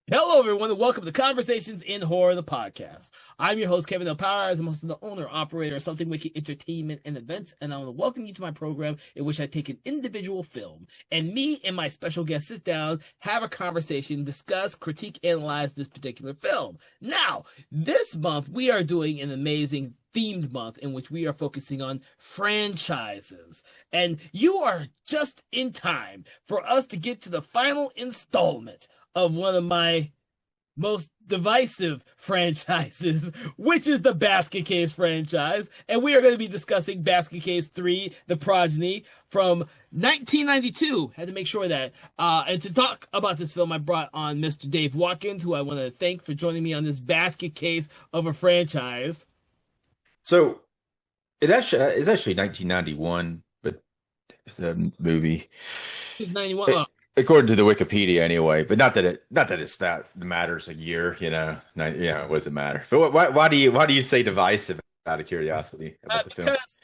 Hello, everyone, and welcome to Conversations in Horror, the podcast. I'm your host, Kevin Del Powers. I'm also the owner, operator of Something Wiki Entertainment and Events, and I want to welcome you to my program in which I take an individual film, and me and my special guest sit down, have a conversation, discuss, critique, analyze this particular film. Now, this month, we are doing an amazing themed month in which we are focusing on franchises. And you are just in time for us to get to the final installment of one of my most divisive franchises, which is the Basket Case franchise. And we are going to be discussing Basket Case 3, The Progeny, from 1992. Had to make sure of that. And to talk about this film, I brought on Mr. Dave Watkins, who I want to thank for joining me on this basket case of a franchise. So it's actually 1991, but the movie, 91. according to the Wikipedia anyway. But not that it matters a year, what does it matter? But why do you say divisive out of curiosity about the film? Because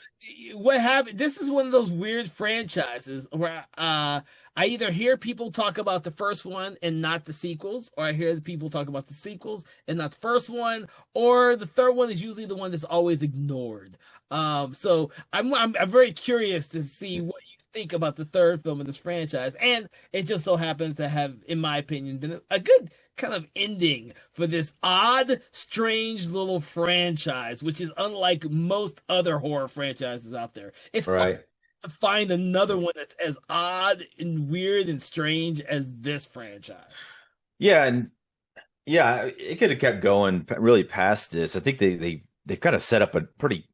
what happened, this is one of those weird franchises where I either hear people talk about the first one and not the sequels, or I hear the people talk about the sequels and not the first one, or the third one is usually the one that's always ignored. So I'm very curious to see what you think about the third film in this franchise, and it just so happens to have, in my opinion, been a good kind of ending for this odd, strange little franchise, which is unlike most other horror franchises out there. It's Right. hard to find another one that's as odd and weird and strange as this franchise. Yeah, and yeah, it could have kept going really past this. I think they've kind of set up a pretty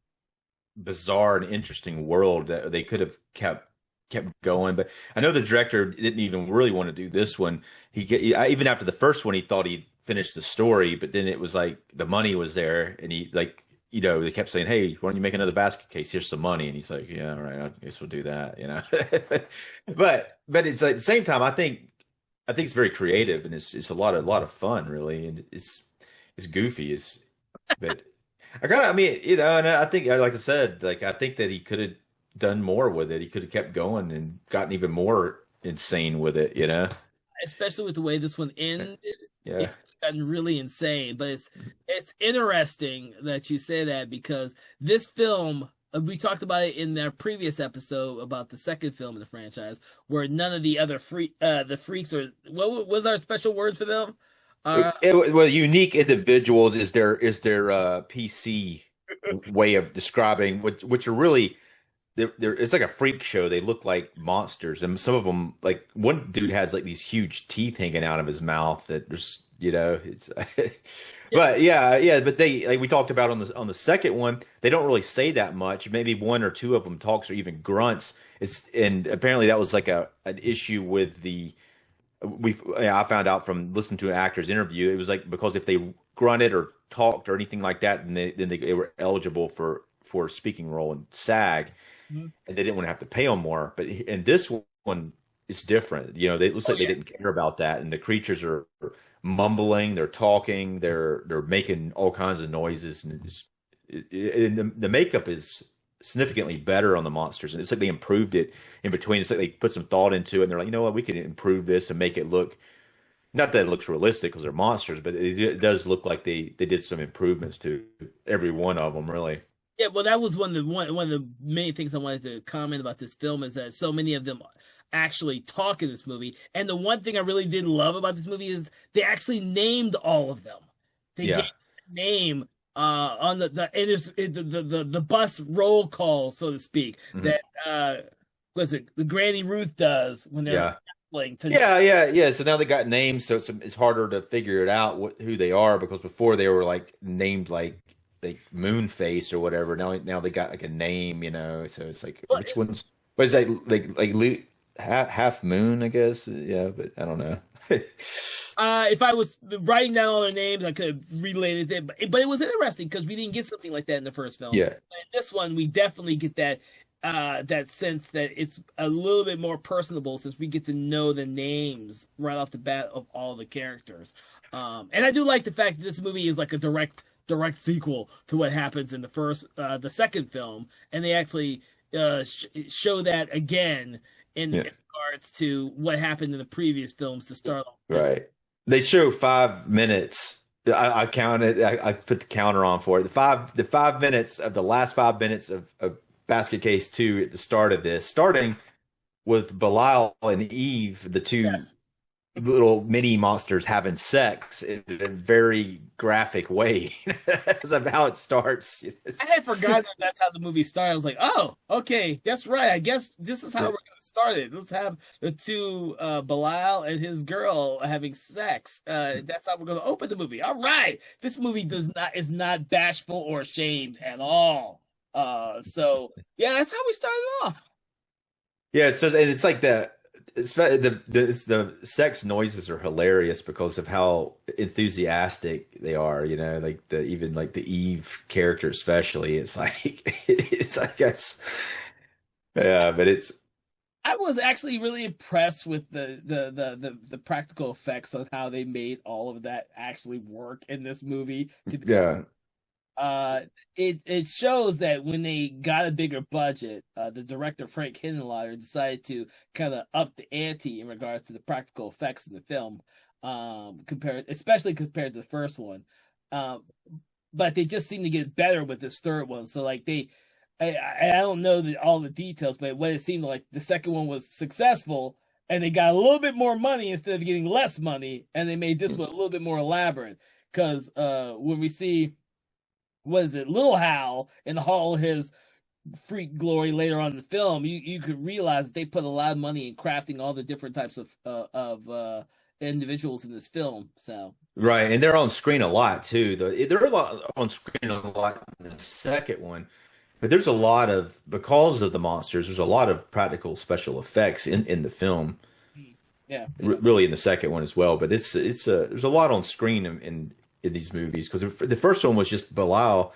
bizarre and interesting world that they could have kept going. But I know the director didn't even really want to do this one. Even after the first one, he thought he'd finished the story, but then it was like the money was there, and they kept saying, "Hey, why don't you make another basket case? Here's some money." And he's like, "Yeah, all right, I guess we'll do that." But it's like at the same time, I think it's very creative, and it's a lot of fun, really, and it's goofy. But and I think, like I said, like I think that he could have done more with it. He could have kept going and gotten even more insane with it. Especially with the way this one ended, Yeah. it's gotten really insane. But it's interesting that you say that, because this film, we talked about it in our previous episode about the second film in the franchise, where none of the other the freaks, or what was our special word for them? Well, unique individuals is their PC way of describing which are really it's like a freak show. They look like monsters, and some of them, like one dude has like these huge teeth hanging out of his mouth that there's it's but but they, like we talked about on the second one, they don't really say that much. Maybe one or two of them talks or even grunts. And apparently that was like an issue with I found out from listening to an actor's interview. It was like because if they grunted or talked or anything like that, then they were eligible for a speaking role in SAG, Mhm. and they didn't want to have to pay them more. But in this one, it's different. It looks Oh like they yeah. didn't care about that, and the creatures are mumbling, they're talking, they're making all kinds of noises, and and the makeup is significantly better on the monsters, and it's like they improved it in between. It's like they put some thought into it, and they're like, you know what, we can improve this and make it look, not that it looks realistic because they're monsters, but it does look like they did some improvements to every one of them, really. Yeah, well, that was one of the main things I wanted to comment about this film, is that so many of them actually talk in this movie. And the one thing I really did love about this movie is they actually named all of them. They gave Yeah. a name on the bus roll call, so to speak, Mhm. that was it the Granny Ruth does when they're Yeah. traveling to. Yeah. So now they got names, so it's harder to figure it out who they are, because before they were like named like Moonface or whatever. Now they got like a name. So it's like Well, which ones? What is that, half moon, I guess? Yeah, but I don't know. if I was writing down all their names, I could have related it, but it was interesting because we didn't get something like that in the first film. Yeah. In this one, we definitely get that sense that it's a little bit more personable, since we get to know the names right off the bat of all the characters. And I do like the fact that this movie is like a direct sequel to what happens in the second film, and they actually show that again in Yeah. regards to what happened in the previous films to start off. Right. they show 5 minutes. I counted. I put the counter on for it. The 5 minutes of the last 5 minutes of Basket Case 2 at the start of this, starting with Belial and Eve, the two Yes. little mini monsters having sex in a very graphic way. That's how it starts. I had forgotten that that's how the movie started. I was like, oh, okay, that's right. I guess this is how we're gonna start it. Let's have the two Belial and his girl having sex. That's how we're gonna open the movie. All right. This movie does not is not bashful or ashamed at all. So yeah, that's how we started off. Yeah, so and it's like the sex noises are hilarious because of how enthusiastic they are, like the even like the Eve character especially. It's like it's I guess yeah, but it's I was actually really impressed with the practical effects on how they made all of that actually work in this movie. To be yeah. uh it shows that when they got a bigger budget, the director Frank Henenlotter decided to kind of up the ante in regards to the practical effects in the film, compared especially compared to the first one. um but they just seem to get better with this third one. So like I don't know all the details, but what it seemed like the second one was successful, and they got a little bit more money instead of getting less money, and they made this one a little bit more elaborate. Because when we see, what is it, Little Hal in all his freak glory later on in the film, you could realize that they put a lot of money in crafting all the different types of individuals in this film. So Right, and they're on screen a lot too. They're a lot on screen a lot in the second one, but there's a lot of because of the monsters. There's a lot of practical special effects in the film, yeah, yeah. really in the second one as well. But there's a lot on screen in these movies because the first one was just Belial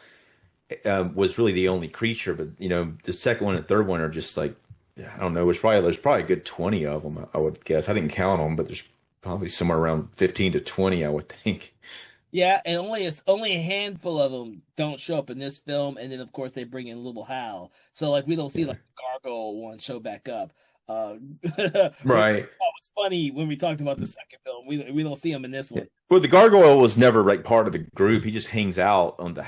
was really the only creature, but the second one and third one are just like I don't know. There's probably a good 20 of them. I would guess. I didn't count them, but there's probably somewhere around 15 to 20, I would think. Yeah, and only a handful of them don't show up in this film, and then of course they bring in Little Hal. So like we don't see Yeah. like the Gargoyle one show back up. Which Right. was funny when we talked about the second film. We don't see him in this Yeah. one. Well, the gargoyle was never like part of the group. He just hangs out on the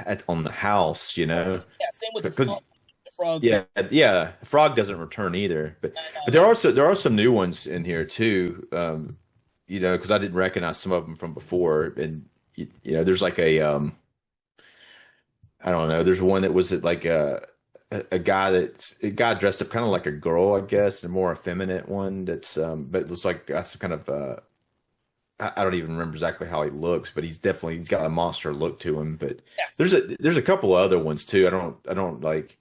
house, Yeah, same with the because frog. The frog too. yeah, Frog doesn't return either. But there are some new ones in here too. Because I didn't recognize some of them from before, and there's like I don't know. There's one that was like a guy dressed up kind of like a girl, I guess, a more effeminate one. But it looks like that's kind of I don't even remember exactly how he looks, but he's got a monster look to him. But Yes. there's a couple of other ones too. I don't like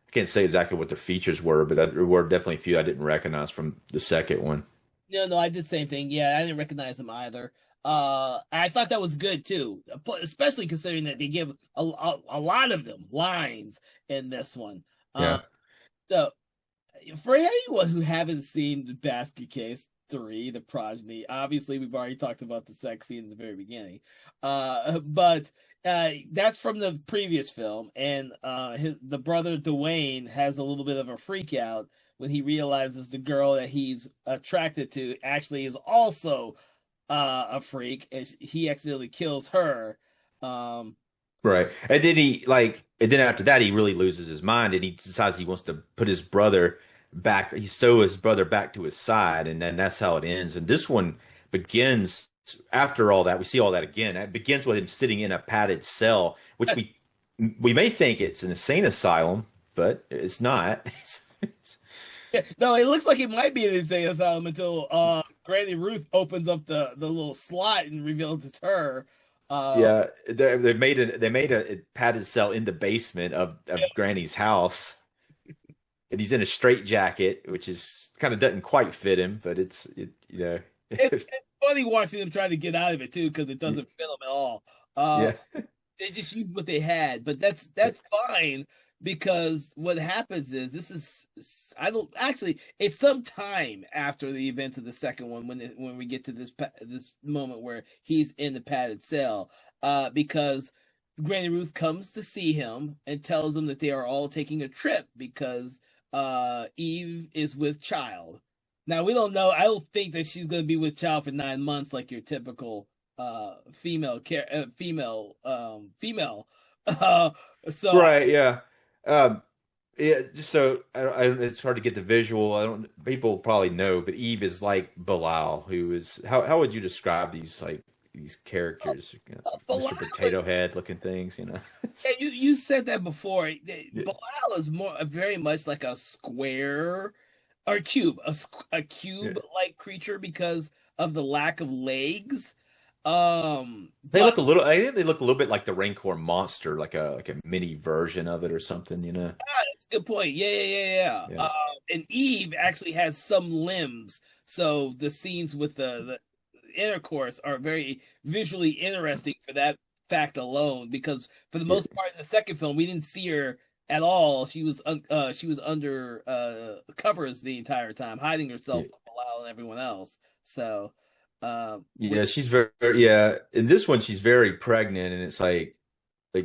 I can't say exactly what their features were, but there were definitely a few I didn't recognize from the second one. No, no, I did the same thing. Yeah, I didn't recognize him either. I thought that was good too, especially considering that they give a lot of them lines in this one. Yeah. So for anyone who haven't seen the Basket Case 3, the Progeny, obviously we've already talked about the sex scene in the very beginning. But that's from the previous film, and the brother Dwayne has a little bit of a freak out when he realizes the girl that he's attracted to actually is also a freak, and he accidentally kills her. Um, Right. And then after that, he really loses his mind and he decides he wants to put his brother back, he sew his brother back to his side. And then that's how it ends. And this one begins after all that. We see all that again. It begins with him sitting in a padded cell, which we may think it's an insane asylum, but it's not. no, it looks like it might be an insane asylum until Granny Ruth opens up the little slot and reveals it's her. Uh, Yeah, they made a padded cell in the basement of Granny's house. And he's in a straight jacket, which is kind of doesn't quite fit him, but it's funny watching them try to get out of it too because it doesn't fit them at all. Uh, yeah, they just use what they had, but that's fine because what happens is this is I don't actually it's some time after the events of the second one when we get to this moment where he's in the padded cell, because Granny Ruth comes to see him and tells him that they are all taking a trip because Eve is with child. Now we don't know. I don't think that she's going to be with child for 9 months like your typical female. Uh, so Right, yeah. Um, yeah, just so it's hard to get the visual. I don't. People probably know, but Eve is like Belial, who is how would you describe these like these characters? You know, Belial, Mr. Potato Head looking things, you know? yeah, you said that before. Yeah, Belial is more very much like a square or cube, a yeah. cube like creature because of the lack of legs. They But look a little. I think they look a little bit like the Rancor monster, like a mini version of it or something, you know? that's a good point. Yeah. Yeah. And Eve actually has some limbs, so the scenes with the intercourse are very visually interesting for that fact alone. Because for the Yeah. most part in the second film, we didn't see her at all. She was under covers the entire time, hiding herself Yeah. from Bilal and everyone else. So, Yeah, she's yeah. In this one, she's very pregnant, and it's like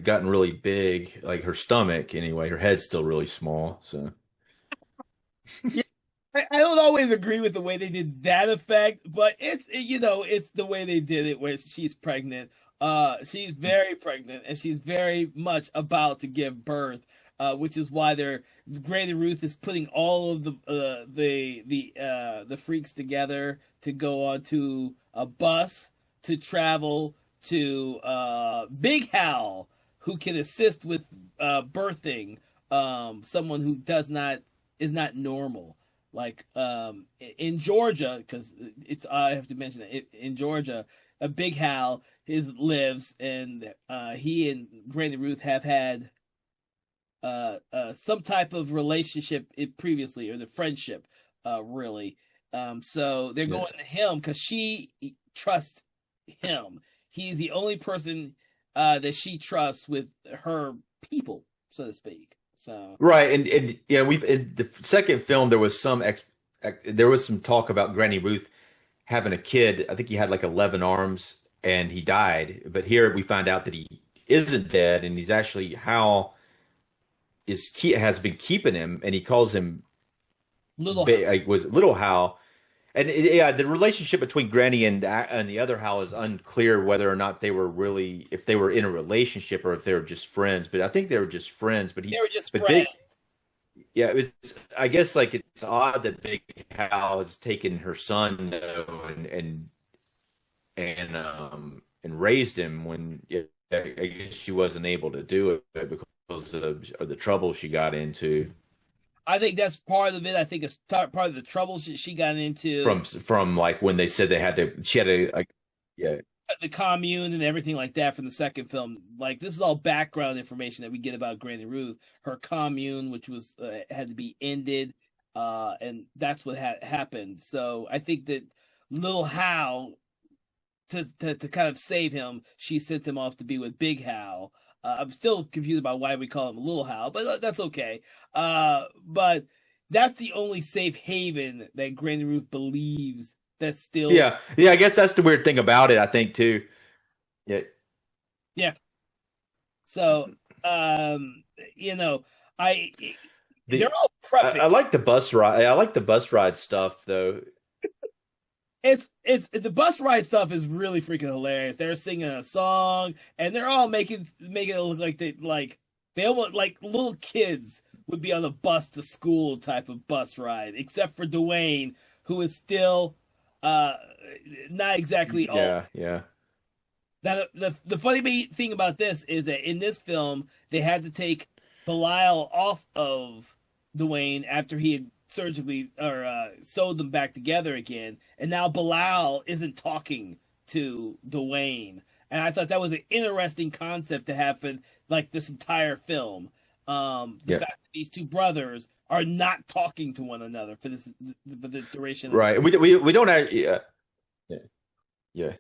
gotten really big, like her stomach anyway. Her head's still really small, so yeah, I don't always agree with the way they did that effect, but it's the way they did it where she's pregnant. She's very pregnant and she's very much about to give birth. Which is why they're Granny Ruth is putting all of the freaks together to go onto a bus to travel to Big Hal, who can assist with birthing someone who does not is not normal. Like in Georgia, because it's I have to mention it in Georgia, a Big Hal is lives, and he and Granny Ruth have had some type of relationship previously, or the friendship, really. So they're yeah. going to him because she trusts him. He's the only person that she trusts with her people, so to speak. So Right, and yeah, we've in the second film there was there was some talk about Granny Ruth having a kid. I think he had like 11 arms and he died. But here we find out that he isn't dead and he's actually Hal has been keeping him and he calls him little Hal. like, was Little Hal. And yeah, the relationship between Granny and the other Hal is unclear whether or not they were really if they were in a relationship or if they were just friends. But I think they were just friends. They were just But friends. Big, yeah, it's I guess like it's odd that Big Hal has taken her son though, and raised him when yeah, I guess she wasn't able to do it because of the trouble she got into I think that's part of it. I think it's part of the troubles that she got into, from like when they said they had to she had to like yeah. the commune and everything like that from the second film. Like this is all background information that we get about Granny Ruth, her commune, which was had to be ended, and that's what had happened. So I think that little Hal, to kind of save him, she sent him off to be with Big Hal. I'm still confused about why we call him Little Hal, but that's okay. But that's the only safe haven that Granny Ruth believes that's still. Yeah, yeah. I guess that's the weird thing about it. I think too. Yeah, Yeah. So, you know, I they're the all I prepping. like the bus ride. I like the bus ride stuff though. It's the bus ride stuff is really freaking hilarious. They're singing a song and they're all making it look like they almost like little kids would be on a bus to school type of bus ride, except for Dwayne, who is still uh not exactly all. Yeah, yeah, Now, the funny thing about this is that in this film, they had to take Belial off of Dwayne after he had surgically or sewed them back together again, and now Belial isn't talking to Dwayne. And I thought that was an interesting concept to have for like this entire film. The yeah. fact that these two brothers are not talking to one another for the duration of the. Right. We don't actually. Yeah, yeah, yeah.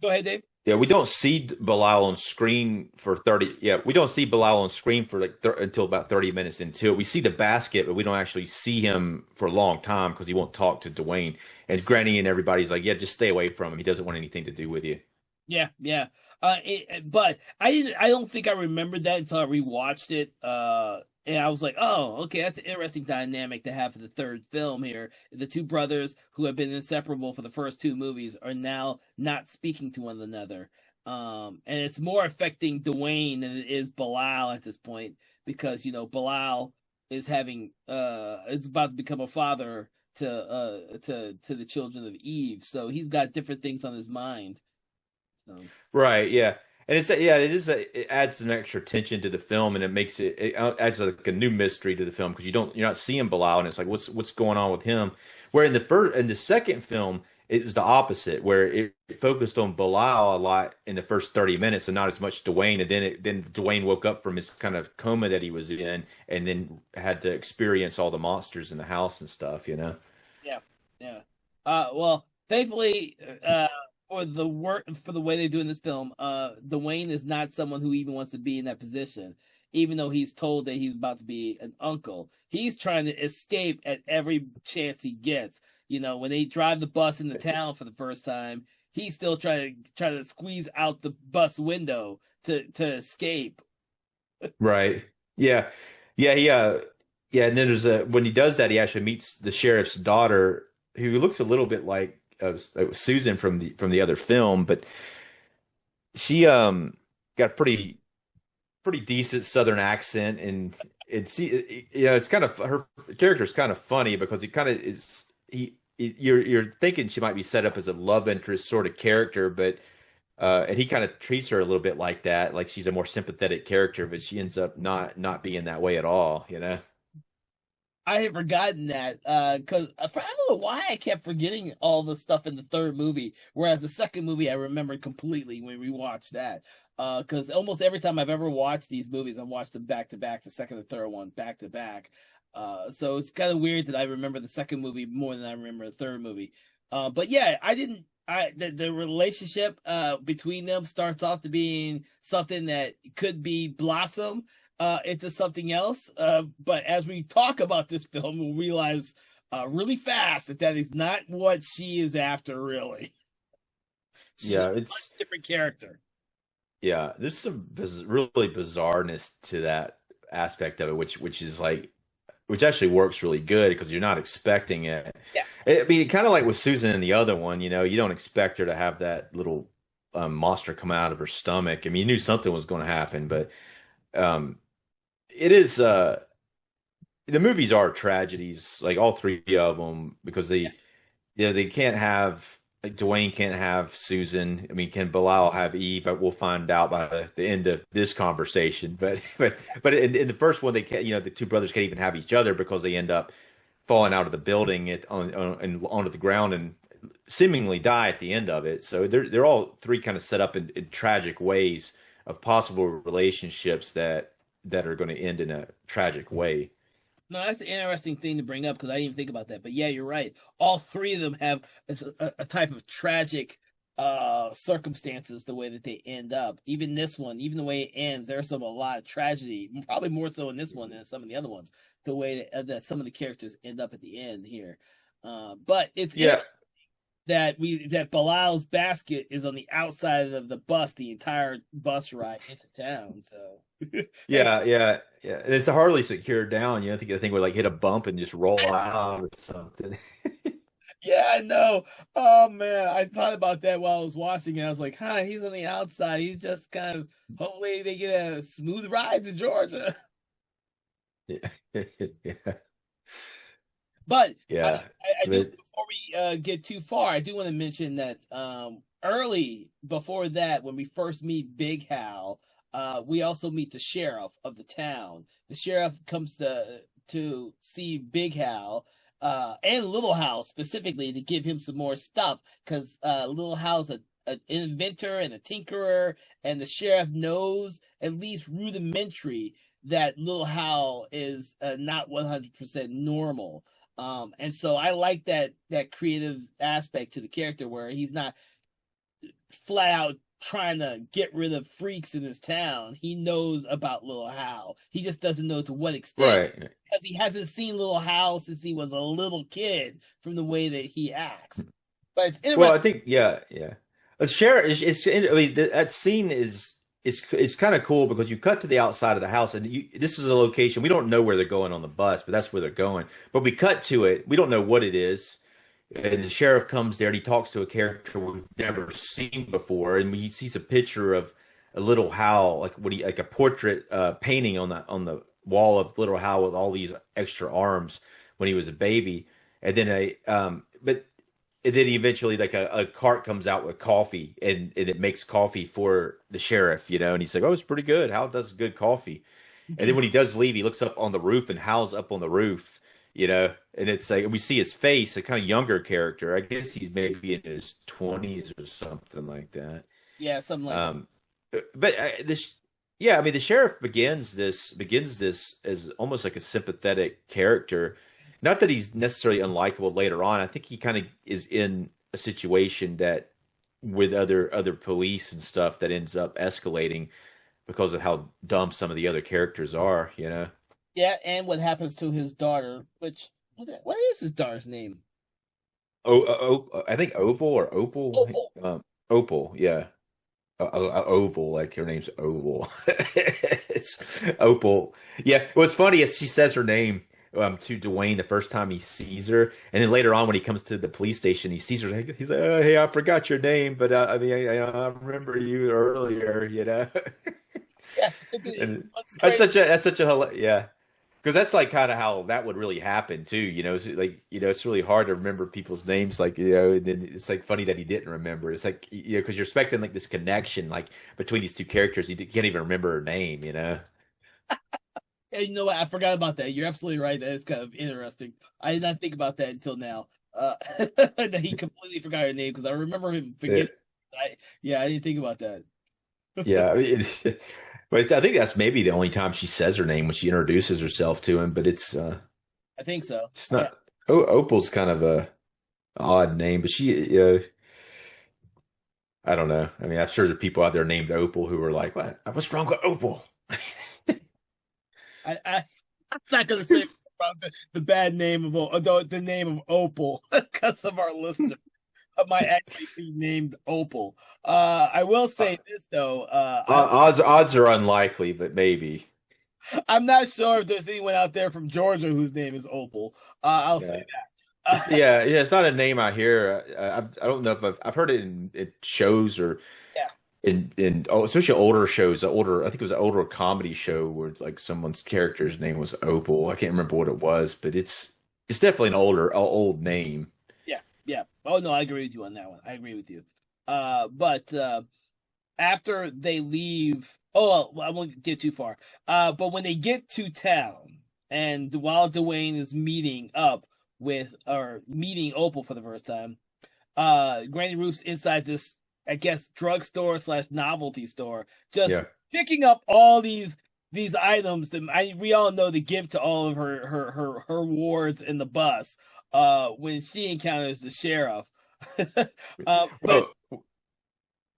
Go ahead, Dave. Yeah, we don't see Belial on screen for 30. Yeah, we don't see Belial on screen for like until about 30 minutes into it. We see the basket, but we don't actually see him for a long time because he won't talk to Dwayne. And Granny and everybody's like, yeah, just stay away from him. He doesn't want anything to do with you. Yeah. But I don't think I remembered that until I rewatched it And I was like, oh, okay, that's an interesting dynamic to have for the third film here. The two brothers who have been inseparable for the first two movies are now not speaking to one another. And it's more affecting Dwayne than it is Bilal at this point because Bilal is having is about to become a father to the children of Eve, so he's got different things on his mind. So Right, yeah. And it adds some extra tension to the film, and it adds like a new mystery to the film because you're not seeing Bilal, and it's like what's going on with him. Where in the second film it was the opposite, where it focused on Bilal a lot in the first 30 minutes and not as much Dwayne, and then Dwayne woke up from his kind of coma that he was in, and then had to experience all the monsters in the house and stuff, you know. yeah, yeah. Well, thankfully, for the work for the way they do in this film, Dwayne is not someone who even wants to be in that position, even though he's told that he's about to be an uncle. He's trying to escape at every chance he gets. When they drive the bus into town for the first time, he's still trying to squeeze out the bus window to escape. Right. Yeah. Yeah. Yeah. And then when he does that, he actually meets the sheriff's daughter, who looks a little bit like Susan from the other film, but she got a pretty decent Southern accent, and it's kind of her character's kind of funny because he kind of is you're thinking she might be set up as a love interest sort of character, but and he kind of treats her a little bit like that, like she's a more sympathetic character, but she ends up not being that way at all, you know? I had forgotten that because I don't know why I kept forgetting all the stuff in the third movie, whereas the second movie I remembered completely when we watched that. Because almost every time I've ever watched these movies, I've watched them back to back, the second and third one back to back. So it's kind of weird that I remember the second movie more than I remember the third movie. But yeah, I didn't. The relationship between them starts off to being something that could be blossom into something else. But as we talk about this film, we'll realize really fast that is not what she is after, really. She's a Yeah, much different character. yeah, there's some really bizarreness to that aspect of it, which is like, which actually works really good because you're not expecting it. Yeah. I mean, kind of like with Susan and the other one, you don't expect her to have that little monster come out of her stomach. I mean, you knew something was going to happen, but um, it is the movies are tragedies, like all three of them, because they can't have, like, Dwayne can't have Susan. I mean, can Bilal have Eve? We'll find out by the end of this conversation. But in the first one, they can't. The two brothers can't even have each other because they end up falling out of the building and onto the ground and seemingly die at the end of it. So they're all three kind of set up in tragic ways of possible relationships that are going to end in a tragic way. No, that's an interesting thing to bring up because I didn't even think about that. But yeah, you're right. All three of them have a type of tragic circumstances the way that they end up. Even this one, even the way it ends, there's a lot of tragedy. Probably more so in this one than some of the other ones. The way that some of the characters end up at the end here. But it's Yeah, that Bilal's basket is on the outside of the bus the entire bus ride into town. So and yeah. And it's hardly secured down. I think the thing would like hit a bump and just roll out or something. yeah, I know. Oh man, I thought about that while I was watching it. I was like, huh, he's on the outside. He's just kind of hopefully they get a smooth ride to Georgia. Yeah, yeah, But yeah. I do But before we get too far, I do want to mention that early before that, when we first meet Big Hal, we also meet the sheriff of the town. The sheriff comes to see Big Hal and Little Hal specifically to give him some more stuff because Little Hal's an inventor and a tinkerer, and the sheriff knows at least rudimentary that Little Hal is not 100% normal. And so I like that creative aspect to the character where he's not flat out trying to get rid of freaks in his town. He knows about Little Hal. He just doesn't know to what extent right. because he hasn't seen Little Hal since he was a little kid from the way that he acts. But it's Well, I interesting. think, yeah, yeah. Sheriff, I mean, that scene is it's kind of cool because you cut to the outside of the house, and this is a location we don't know where they're going on the bus, but that's where they're going. But we cut to it, we don't know what it is, and the sheriff comes there and he talks to a character we've never seen before, and we sees a picture of a little Hal, like a portrait painting on the wall of little Hal with all these extra arms when he was a baby, and then but and then eventually, like a cart comes out with coffee, and it makes coffee for the sheriff, and he's like, "Oh, it's pretty good. Hal does good coffee." And then when he does leave, he looks up on the roof, and Hal's up on the roof, and it's like we see his face, a kind of younger character. I guess he's maybe in his 20s or something like that. Yeah, something like But this, yeah, I mean, the sheriff begins this as almost like a sympathetic character. Not that he's necessarily unlikable later on. I think he kind of is in a situation that with other police and stuff that ends up escalating because of how dumb some of the other characters are. Yeah, and what happens to his daughter, which what is his daughter's name? I think Oval or Opal. Opal, yeah. Oval, like her name's Oval. It's Opal. Yeah, what's funny is she says her name to Dwayne the first time he sees her, and then later on when he comes to the police station, he sees her. He's like, "Oh, hey, I forgot your name, but I mean, I remember you earlier." Yeah, And that's such a yeah, because that's like kind of how that would really happen too. It's like it's really hard to remember people's names, like and then it's like funny that he didn't remember. It's like because you're expecting like this connection like between these two characters, you can't even remember her name. And you know what? I forgot about that. You're absolutely right. That is kind of interesting. I did not think about that until now. That he completely forgot her name because I remember him Yeah. forgetting. I didn't think about that. Yeah, I mean, but I think that's maybe the only time she says her name when she introduces herself to him. But I think so. it's not. Oh, Opal's kind of a odd name, but I don't know. I mean, I'm sure there are people out there named Opal who are like, "What? What's wrong with Opal?" I'm not gonna say about the bad name of the name of Opal because of our listener. Might actually be named Opal. I will say this though. Odds are unlikely, but maybe. I'm not sure if there's anyone out there from Georgia whose name is Opal. I'll Yeah. say that. Yeah. It's not a name I hear. I don't know if I've heard it in shows or Yeah. especially older shows. I think it was an older comedy show where like someone's character's name was Opal. I can't remember what it was, but it's definitely an old name. Yeah. Oh no, I agree with you on that one. I agree with you. But after they leave, well, I won't get too far. But when they get to town, and while Dwayne is meeting Opal for the first time, Granny Ruth's inside this, I guess, drugstore / novelty store, just Yeah. picking up all these items that we all know to give to all of her wards in the bus. When she encounters the sheriff. But Well,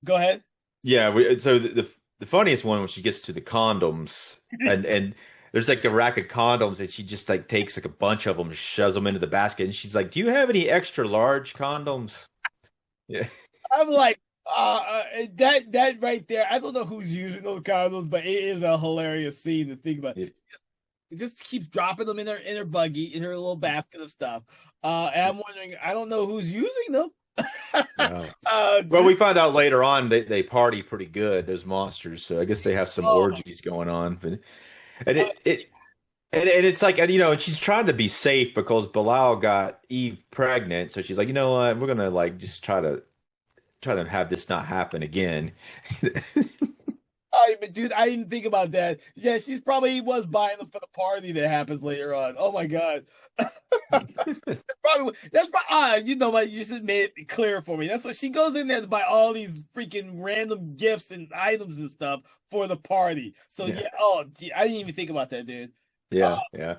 go ahead. yeah. So the funniest one when she gets to the condoms and there's like a rack of condoms and she just like takes like a bunch of them and shoves them into the basket and she's like, "Do you have any extra large condoms?" Yeah. I'm like, that right there. I don't know who's using those condoms, but it is a hilarious scene to think about. Yeah. It just keeps dropping them in her buggy, in her little basket of stuff. And I'm wondering, I don't know who's using them. No. Well, we find out later on they party pretty good, those monsters. So I guess they have some orgies going on. But and it's like, and she's trying to be safe because Bilal got Eve pregnant. So she's like, you know what, we're gonna like just try to have this not happen again. Oh, but dude, I didn't think about that. Yeah, he was buying them for the party that happens later on. Oh my god, that's probably you know what? You just made it clear for me. That's what she goes in there to buy all these freaking random gifts and items and stuff for the party. So Yeah. yeah, oh, gee, I didn't even think about that, dude. Yeah, yeah.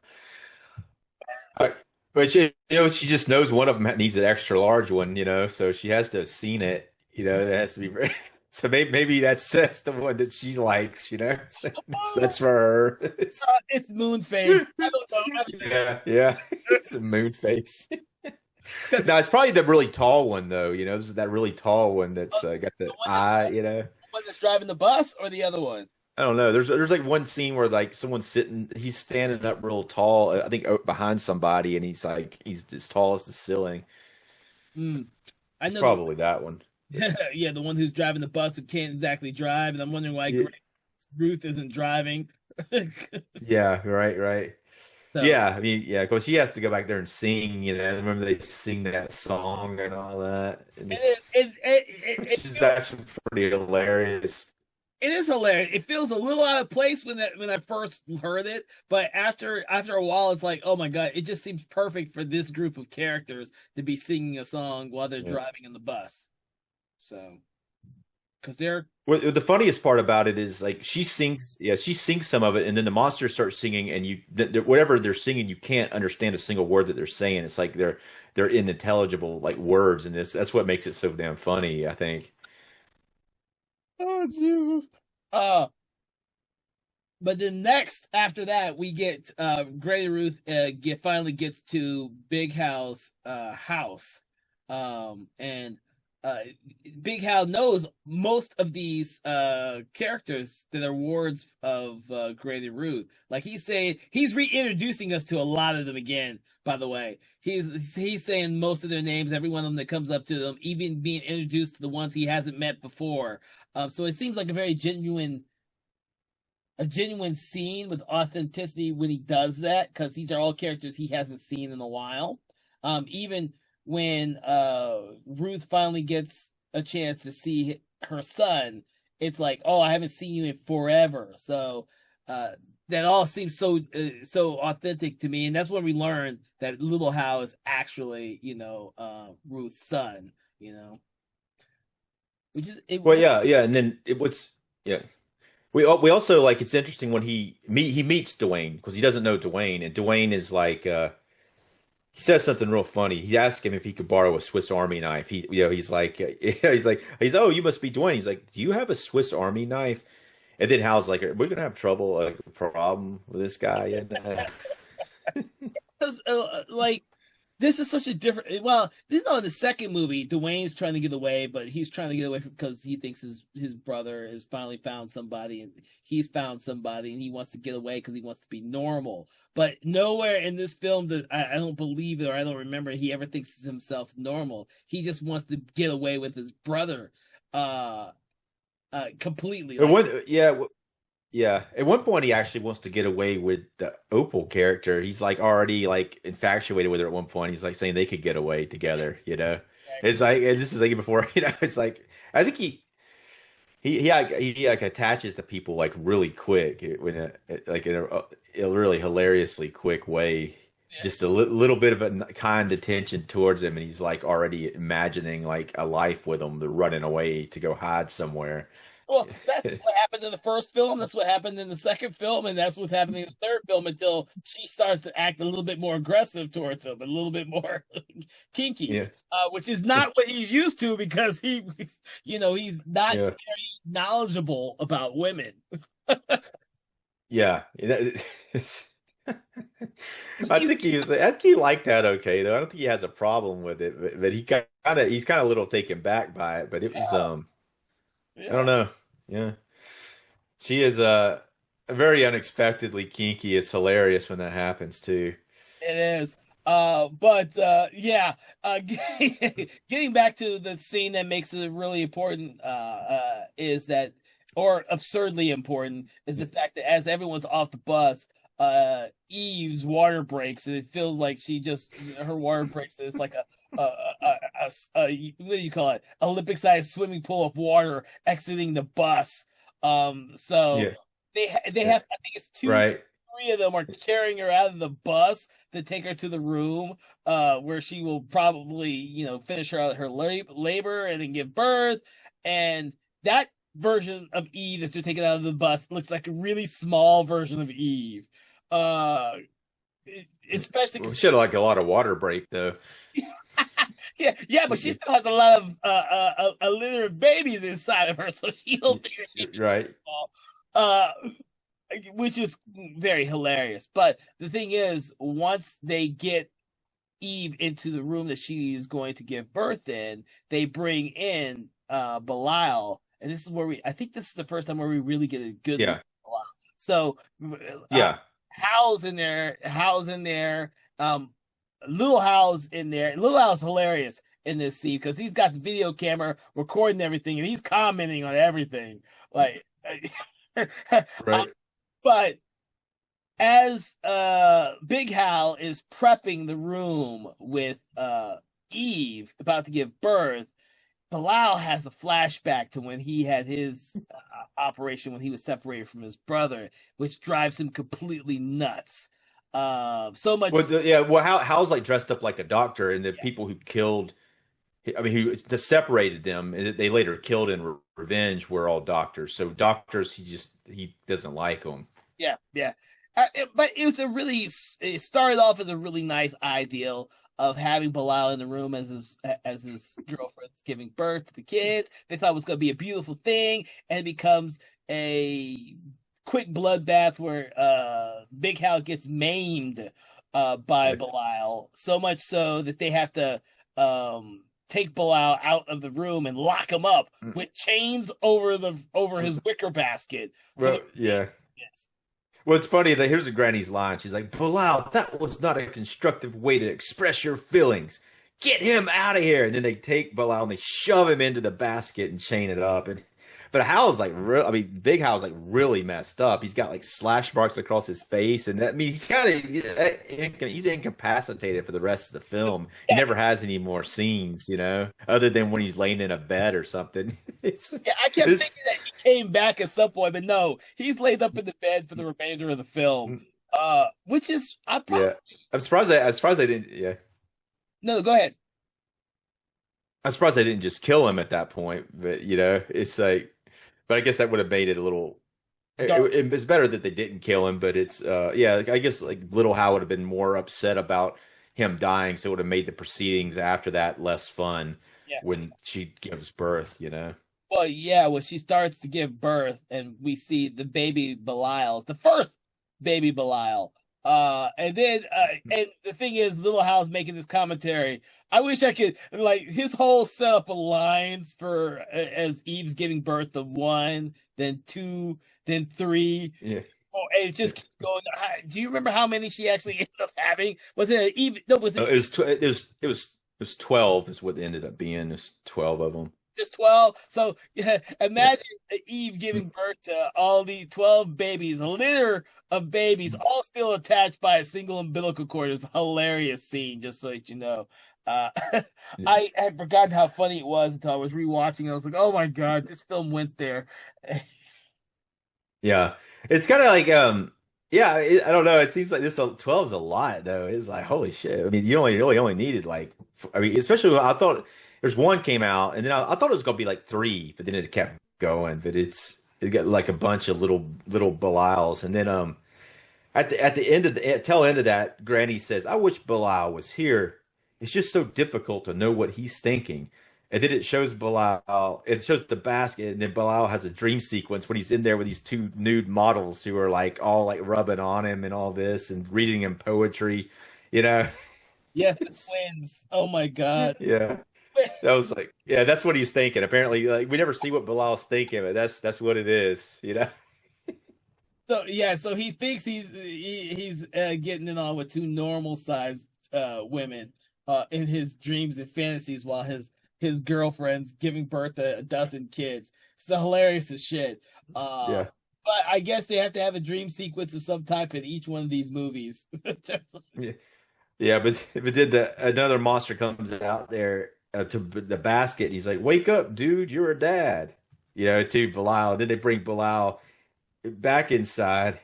But she just knows one of them needs an extra large one, so she has to have seen it, it has to be very, so maybe that's the one that she likes, so that's for her. It's Moonface. I don't know. Yeah, it's a moon face. No, it's probably the really tall one though, this is that really tall one that's got the eye. one that's driving the bus or the other one? I don't know. There's like one scene where like someone's sitting, he's standing up real tall, I think behind somebody, and he's like he's as tall as the ceiling. Hmm. I It's know the probably that one. But yeah, the one who's driving the bus who can't exactly drive, and I'm wondering why yeah, Ruth isn't driving. yeah, right, right. So Yeah, I mean, yeah, because she has to go back there and sing, remember they sing that song and all that, and and it's, it which is feels actually pretty hilarious. it is hilarious. It feels a little out of place when I first heard it, but after a while, it's like, oh my god, it just seems perfect for this group of characters to be singing a song while they're Yeah. driving in the bus. So, because they're What the funniest part about it is like she sings some of it, and then the monsters start singing, and whatever they're singing, you can't understand a single word that they're saying. It's like they're unintelligible like words, and that's what makes it so damn funny, I think. oh Jesus. Uh But then next after that we get Grady Ruth finally gets to Big Hal's house. And uh Big Hal knows most of these characters that are wards of Grady Ruth. Like he's reintroducing us to a lot of them again, by the way. He's saying most of their names, every one of them that comes up to them, even being introduced to the ones he hasn't met before. So it seems like a genuine scene with authenticity when he does that, because these are all characters he hasn't seen in a while. Even when Ruth finally gets a chance to see her son, it's like, oh, I haven't seen you in forever. So uh, that all seems so authentic to me, and that's when we learn that little Hal is actually, Ruth's son. Which is it. Well, yeah, yeah, and then yeah. We also like it's interesting when he meets Dwayne because he doesn't know Dwayne, and Dwayne is like he says something real funny. He asked him if he could borrow a Swiss Army knife. He's like he's oh, you must be Dwayne. He's like, do you have a Swiss Army knife? And then Hal's like, are we gonna have trouble, like a problem with this guy? Because like this is such a different. Well, in the second movie, Dwayne's trying to get away, but he's trying to get away because he thinks his brother has finally found somebody, and he's found somebody, and he wants to get away because he wants to be normal. But nowhere in this film that I don't believe it, or I don't remember he ever thinks himself normal. He just wants to get away with his brother, uh, completely. And Like, yeah. At one point, he actually wants to get away with the Opal character. He's like already like infatuated with her at one point. He's like saying they could get away together. It's like, and this is like before. It's like I think he like attaches to people like really quick like in a really hilariously quick way. Just a little bit of a kind attention towards him, and he's like already imagining like a life with him. They're running away to go hide somewhere. well, that's what happened in the first film. That's what happened in the second film, and that's what's happening in the third film until she starts to act a little bit more aggressive towards him, a little bit more kinky, Yeah, which is not what he's used to because he's not yeah, very knowledgeable about women. yeah. I think he liked that okay though. I don't think he has a problem with it, but he's kind of a little taken back by it. But it was Yeah, I don't yeah, know. Yeah, she is very unexpectedly kinky. It's hilarious when that happens too. it is. But yeah, getting back to the scene that makes it really important, is that, or absurdly important, is the fact that as everyone's off the bus, Eve's water breaks, and it feels like her water breaks. And it's like a what do you call it? Olympic-sized swimming pool of water exiting the bus. So Yeah, they yeah, have, I think it's two, right. three of them are carrying her out of the bus to take her to the room, where she will probably, finish her labor and then give birth. And that version of Eve that they're taking out of the bus looks like a really small version of Eve. Uh, Especially We because should have like a lot of water break though. yeah, but she still has a lot of a litter of babies inside of her, so she don't think that she can Right. small. Uh, which is very hilarious. But the thing is, once they get Eve into the room that she is going to give birth in, they bring in Belial, and this is where I think this is the first time where we really get a good look Yeah. at Bilal. So, Yeah. Hal's in there. Hal's in there. Little Hal's in there. Little Hal's hilarious in this scene because he's got the video camera recording everything and he's commenting on everything. Like, Right. but as Big Hal is prepping the room with Eve about to give birth, Bilal has a flashback to when he had his operation when he was separated from his brother, which drives him completely nuts. So much. Well, yeah. Well, Hal's like dressed up like a doctor, and the people who killed, I mean, who just separated them, and they later killed in revenge, were all doctors. So doctors, he doesn't like them. Yeah, yeah. But it was it started off as a really nice ideal of having Bilal in the room as his girlfriend's giving birth to the kids. They thought it was going to be a beautiful thing, and it becomes a quick bloodbath where Big Hal gets maimed by Bilal, so much so that they have to take Bilal out of the room and lock him up with chains over his wicker basket. Well, yeah. Yes. Well, it's funny that here's a granny's line. She's like, Bilal, that was not a constructive way to express your feelings. Get him out of here. And then they take Bilal and they shove him into the basket and chain it up. But Hal's like, Big Hal's like really messed up. He's got like slash marks across his face, and he's incapacitated for the rest of the film. He never has any more scenes, other than when he's laying in a bed or something. I kept thinking that he came back at some point, but no, he's laid up in the bed for the remainder of the film. Which is I'm surprised they didn't. Yeah. No, go ahead. I'm surprised they didn't just kill him at that point, but it's like. But I guess that would have made it a little. It's better that they didn't kill him, but it's I guess like Little Hal would have been more upset about him dying, so it would have made the proceedings after that less fun when she gives birth. Well, yeah, when she starts to give birth, and we see the baby Belial's the first baby Belial. And then and the thing is, Little Hal's making this commentary. I wish I could like his whole setup of lines for as Eve's giving birth to 1, then 2, then 3. Yeah. Oh, and it just keeps going. Do you remember how many she actually ended up having? Was it Eve? No, was it? It was 12 is what it ended up being. There's 12 of them. Just 12. So imagine Eve giving birth to all these 12 babies, a litter of babies, all still attached by a single umbilical cord. It's a hilarious scene, just so that you know. I had forgotten how funny it was until I was rewatching. I was like, oh my God, this film went there. Yeah. It's kind of like, I don't know. It seems like this 12 is a lot, though. It's like, holy shit. I mean, you only needed especially when I thought there's 1 came out, and then I thought it was going to be like 3, but then it kept going. But it got like a bunch of little Belials. And then at the end of the tail end of that, Granny says, I wish Belial was here. It's just so difficult to know what he's thinking. And then it shows Belial, it shows the basket, and then Belial has a dream sequence when he's in there with these 2 nude models who are like all like rubbing on him and all this and reading him poetry, Yes, the twins. Oh my God. Yeah. That was like, that's what he's thinking. Apparently, like we never see what Bilal's thinking, but that's what it is, So he thinks he's getting it on with 2 normal sized women in his dreams and fantasies while his girlfriend's giving birth to a dozen kids. It's hilarious as shit. But I guess they have to have a dream sequence of some type in each one of these movies. Yeah, but then another monster comes out there to the basket. And he's like, "Wake up, dude! You're a dad." To Belial. Then they bring Belial back inside,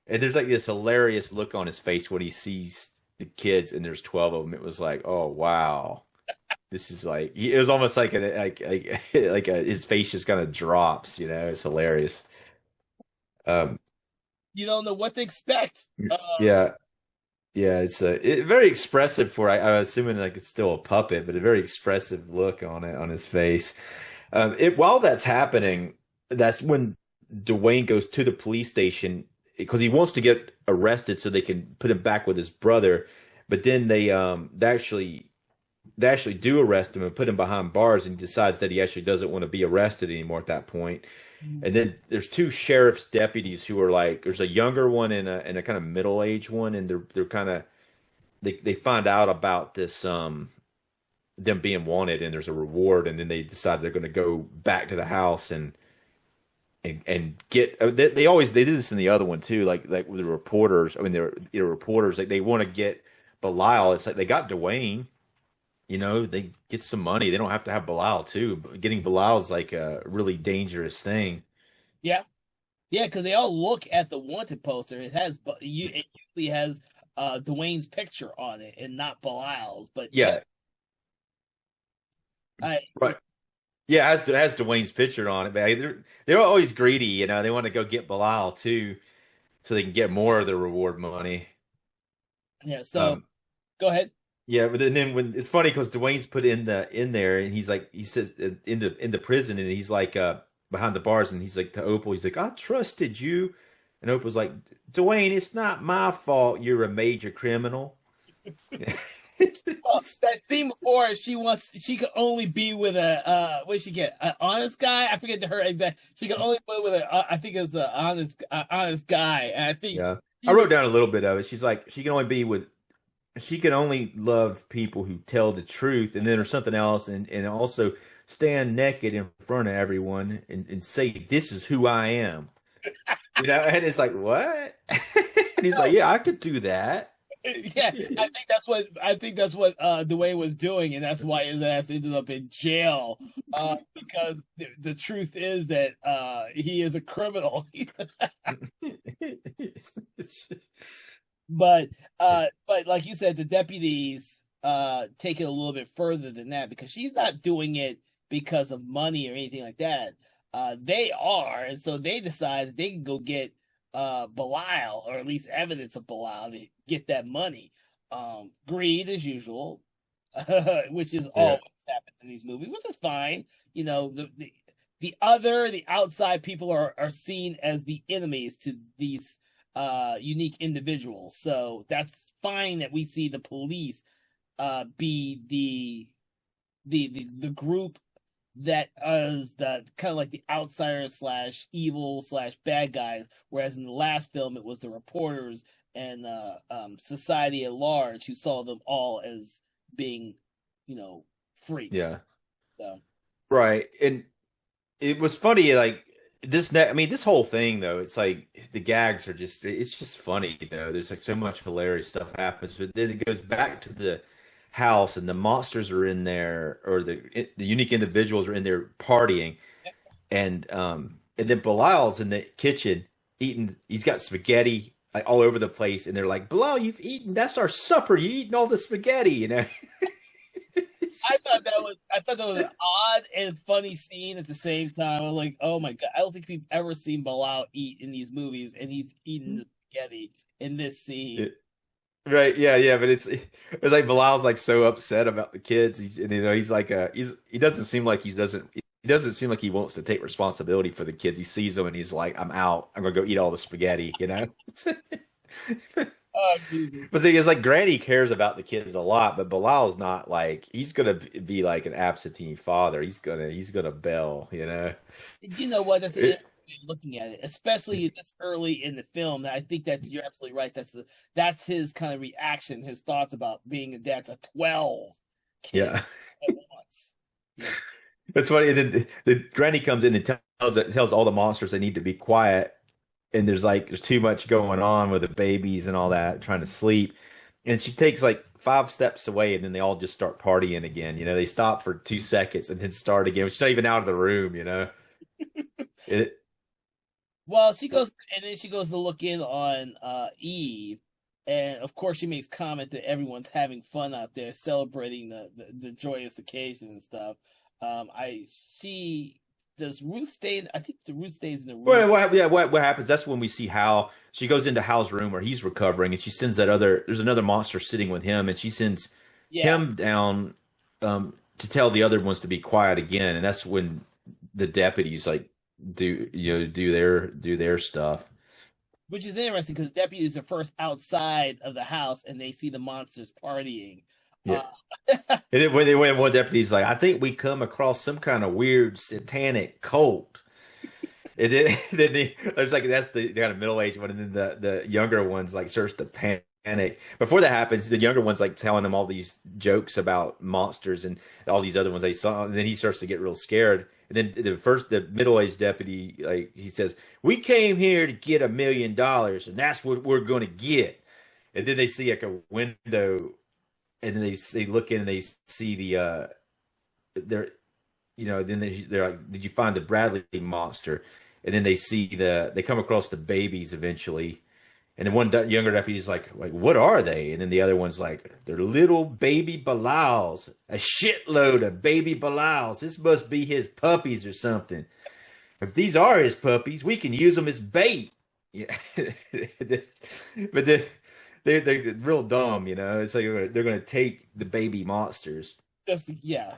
and there's like this hilarious look on his face when he sees the kids, and there's 12 of them. It was like, oh wow, this is like it was almost like his face just kind of drops. It's hilarious. You don't know what to expect. Yeah. Yeah, it's very expressive for I'm assuming like it's still a puppet, but a very expressive look on his face. While that's happening, that's when Dwayne goes to the police station because he wants to get arrested so they can put him back with his brother. But then they actually they actually do arrest him and put him behind bars, and he decides that he actually doesn't want to be arrested anymore at that point. Mhm. And then there's two sheriff's deputies who are like, there's a younger one and a kind of middle-aged one, and they're kind of they find out about this them being wanted, and there's a reward, and then they decide they're going to go back to the house and get they did this in the other one too, like with the reporters. I mean, they're reporters, like they want to get Belial. It's like they got Dwayne, they get some money. They don't have to have Belial too. But getting Belial is like a really dangerous thing. Yeah, yeah, because they all look at the wanted poster. It usually has Dwayne's picture on it and not Belial's. But yeah, Yeah, I right. Yeah, it has Dwayne's picture on it. But they're always greedy, They want to go get Belial too, so they can get more of the reward money. yeah. So Um, go ahead. Yeah, but then when it's funny because Dwayne's put in there, and he's like, he says in the prison, and he's like behind the bars, and he's like to Opal, he's like, I trusted you, and Opal's like, Dwayne, it's not my fault you're a major criminal. Well, that scene before she could only be with a what did she get, an honest guy. I forget her exact. She could only be with a I think it's an honest guy, and I think Yeah, I he was wrote down a little bit of it. She's like, she can only love people who tell the truth, and then there's something else, and also stand naked in front of everyone and say, this is who I am. And it's like, what? And he's like, yeah, I could do that. yeah, I think that's what Dwayne was doing, and that's why his ass ended up in jail. Because the truth is that he is a criminal. But like you said, the deputies take it a little bit further than that, because she's not doing it because of money or anything like that. They are, and so they decide that they can go get Belial, or at least evidence of Belial, to get that money. Greed as usual, which is Yeah. always happens in these movies, which is fine. The outside people are seen as the enemies to these unique individuals. So that's fine that we see the police be the group that is the kind of like the outsiders slash evil slash bad guys, whereas in the last film it was the reporters and society at large who saw them all as being, freaks. Yeah. So Right. And it was funny, like I mean, this whole thing though, it's like the gags are it's just funny though. There's like so much hilarious stuff happens, but then it goes back to the house, and the monsters are in there, or the unique individuals are in there partying, and then Belial's in the kitchen eating. He's got spaghetti like all over the place, and they're like, Belial, you've eaten. That's our supper. You eaten all the spaghetti. I thought that was an odd and funny scene at the same time. I was like, oh my god, I don't think we've ever seen Bilal eat in these movies, and he's eating the spaghetti in this scene. Right, yeah, yeah, but it's like Bilal's like so upset about the kids. And he's like he doesn't seem like he doesn't seem like he wants to take responsibility for the kids. He sees them and he's like, I'm out. I'm gonna go eat all the spaghetti. Oh Jesus. But see, it's like Granny cares about the kids a lot, but Bilal's not like he's gonna be like an absentee father. He's gonna bail. You know what? That's It- looking at it, especially this early in the film. I think that you're absolutely right. That's his kind of reaction, his thoughts about being a dad to 12 kids yeah. at once. Yeah. It's funny. The Granny comes in and tells all the monsters they need to be quiet, and there's too much going on with the babies and all that, trying to sleep. And she takes like 5 steps away, and then they all just start partying again. They stop for 2 seconds and then start again. She's not even out of the room. It, Well, she goes, and then she goes to look in on Eve, and of course she makes comment that everyone's having fun out there, celebrating the joyous occasion and stuff. I she does Ruth stay in? I think the Ruth stays in the room. well, what happens? That's when we see Hal. She goes into Hal's room where he's recovering, and she sends there's another monster sitting with him, and she sends Yeah, him down to tell the other ones to be quiet again, and that's when the deputies like do their stuff. which is interesting because deputies are first outside of the house and they see the monsters partying. Yeah. And then when they went, one deputy's like, I think we come across some kind of weird satanic cult. And then, there's like that's the kind of middle-aged one, and then the younger ones like starts to panic. Before that happens, the younger one's like telling him all these jokes about monsters and all these other ones they saw, and then he starts to get real scared. And then the middle-aged deputy, like he says, "We came here to get $1 million, and that's what we're going to get." And then they see like a window, and then they look in and they see they're then they're like, "Did you find the Bradley monster?" And then they come across the babies eventually, and then one younger deputy's like, "What are they?" And then the other one's like, "They're little baby Bilals, a shitload of baby Bilals. This must be his puppies or something. If these are his puppies, we can use them as bait." Yeah, but then they're real dumb, It's like they're going to take the baby monsters. Yeah.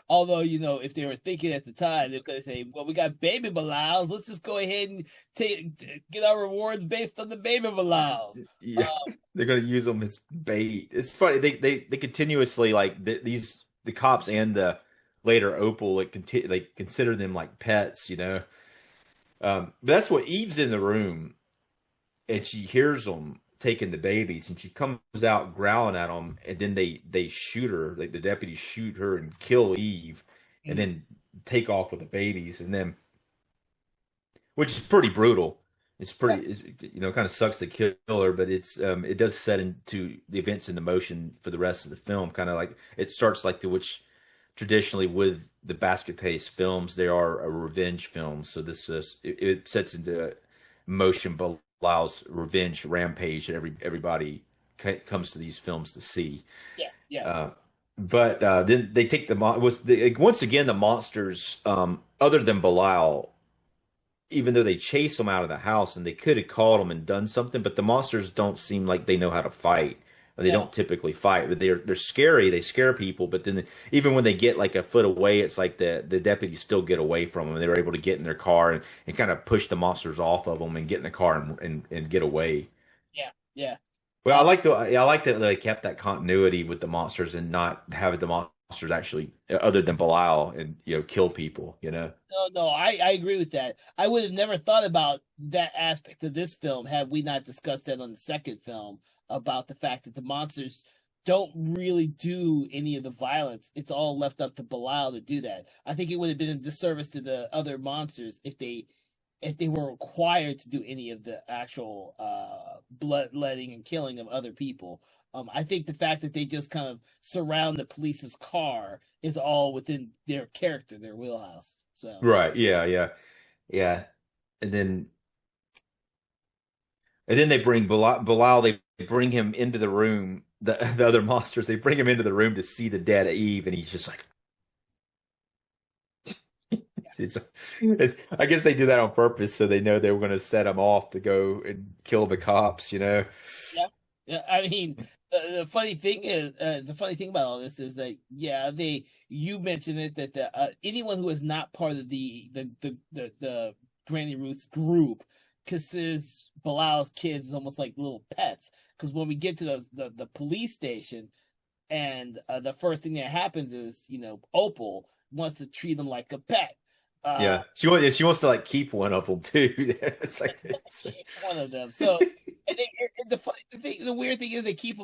Although, if they were thinking at the time, they could say, "Well, we got baby Bilals. Let's just go ahead and get our rewards based on the baby Bilals." Yeah, they're going to use them as bait. It's funny. They continuously like the cops and the later Opal they consider them like pets. But that's what Eve's in the room and she hears them taking the babies and she comes out growling at them and then they shoot her, like the deputies shoot her and kill Eve and Mm. then take off with the babies and then which is pretty brutal. Kind of sucks to kill her, but it does set into the events into motion for the rest of the film. Kind of like it starts like which traditionally with the basket case films, they are a revenge film. So this is it sets into motion Belial's revenge rampage that everybody comes to these films to see. Yeah, yeah. But then they take once again the monsters other than Belial, even though they chase them out of the house and they could have caught them and done something, but the monsters don't seem like they know how to fight. Or they No. don't typically fight, but they're scary. They scare people, but then even when they get like a foot away, it's like the deputies still get away from them. And they're able to get in their car and kind of push the monsters off of them and get in the car and get away. Yeah, yeah. Well, I like that they kept that continuity with the monsters and not having the monsters actually, other than Belial, and kill people. No, I agree with that. I would have never thought about that aspect of this film had we not discussed that on the second film about the fact that the monsters don't really do any of the violence. It's all left up to Belial to do that. I think it would have been a disservice to the other monsters if they were required to do any of the actual bloodletting and killing of other people. I think the fact that they just kind of surround the police's car is all within their character, their wheelhouse. So Right. Yeah. Yeah. Yeah. And then they bring Belial. They bring him into the room. The other monsters. They bring him into the room to see the dead Eve, and he's just like, it's. I guess they do that on purpose, so they know they were going to set him off to go and kill the cops. yeah, yeah. I mean, the funny thing is, the funny thing about all this is that yeah, you mentioned it that anyone who is not part of the Granny Ruth's group considers Bilal's kids almost like little pets. Because when we get to the police station, and the first thing that happens is Opal wants to treat him like a pet. Uh, Yeah. She wants to like keep one of them too. It's like one of them. So, and the funny thing, the weird thing is they keep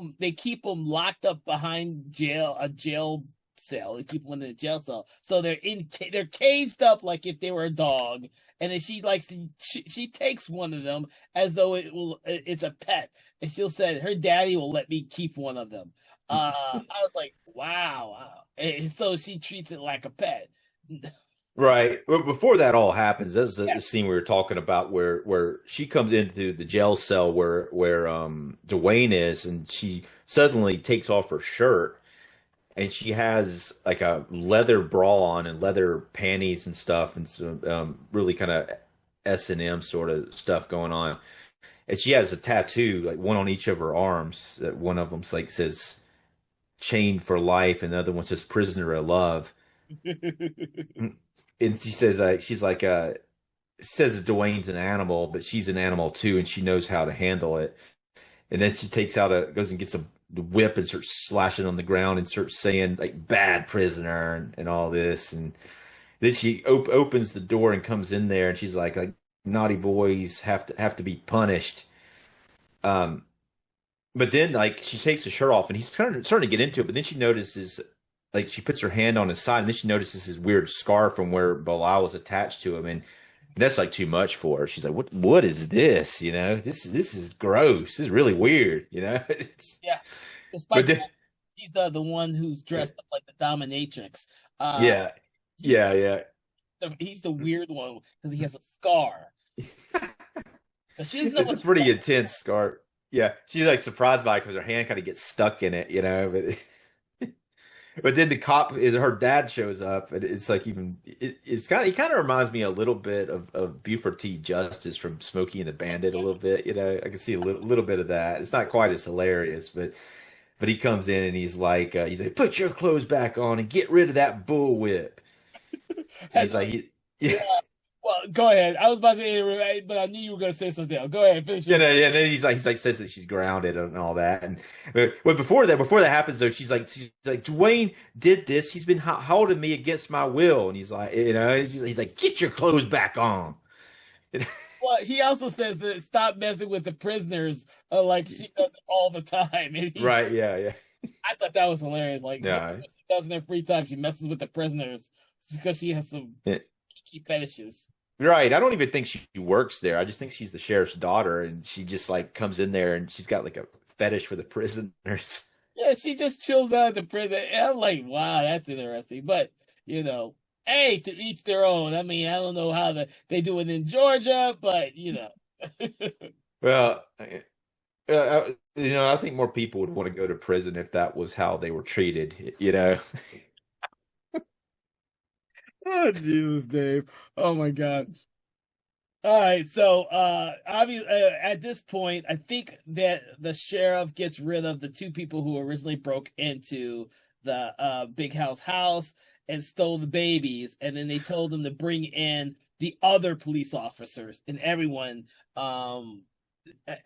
them locked up behind a jail cell. They keep them in a jail cell, so they're caged up like if they were a dog. And then she takes one of them as though it's a pet, and she'll say her daddy will let me keep one of them. I was like, wow. And so she treats it like a pet. right. Well, before that all happens, that's the Yeah. scene we were talking about where she comes into the jail cell where Dwayne is, and she suddenly takes off her shirt, and she has like a leather bra on and leather panties and stuff, and some really kind of S&M sort of stuff going on. And she has a tattoo, like one on each of her arms. That one of them like says "chained for life," and the other one says "prisoner of love." And she says, she's like, says that Dwayne's an animal, but she's an animal too, and she knows how to handle it. And then she takes out goes and gets the whip and starts slashing on the ground and starts saying like "bad prisoner" and all this. And then she opens the door and comes in there, and she's like naughty boys have to be punished. Um, but then like she takes the shirt off, and he's kind of starting to get into it. But then she notices like she puts her hand on his side, and then she notices his weird scar from where Bilal was attached to him, and that's like too much for her. She's like, what is this? You know, this is gross. This is really weird. You know, Yeah. but Despite the then fact he's the one who's dressed up like the dominatrix. Uh, yeah, he yeah. he's the weird one because he has a scar. But she doesn't know It's what a the pretty fuck. intense scar. Yeah, she's like surprised by it because her hand kind of gets stuck in it, you know. But then the cop is her dad shows up, and it's like it's kind of he kind of reminds me a little bit of Buford T. Justice from Smokey and the Bandit a little bit, you know. I can see a little bit of that. It's not quite as hilarious, but he comes in and he's like put your clothes back on and get rid of that bullwhip. And Has he's like yeah. yeah. Well, go ahead. I was about to interrupt, but I knew you were going to say something else. Go ahead, finish You your. know, yeah, and then he's like says that she's grounded and all that, and but before that happens though, she's like Dwayne did this. He's been holding me against my will, and he's like, you know, he's like, get your clothes back on. Well, he also says that stop messing with the prisoners, like she does it all the time, and he. Right? Yeah, I thought that was hilarious. Like that's yeah, what she does in her free time. She messes with the prisoners because she has some yeah. kiki fetishes. Right. I don't even think she works there. I just think she's the sheriff's daughter, and she just like comes in there, and she's got like a fetish for the prisoners. Yeah, she just chills out at the prison. And I'm like, wow, that's interesting. But you know, hey, to each their own. I mean, I don't know how they do it in Georgia, but you know. Well, you know, I think more people would want to go to prison if that was how they were treated. You know. Oh Jesus, Dave. Oh my God. All right, so obviously at this point, I think that the sheriff gets rid of the two people who originally broke into the big house and stole the babies, and then they told them to bring in the other police officers and um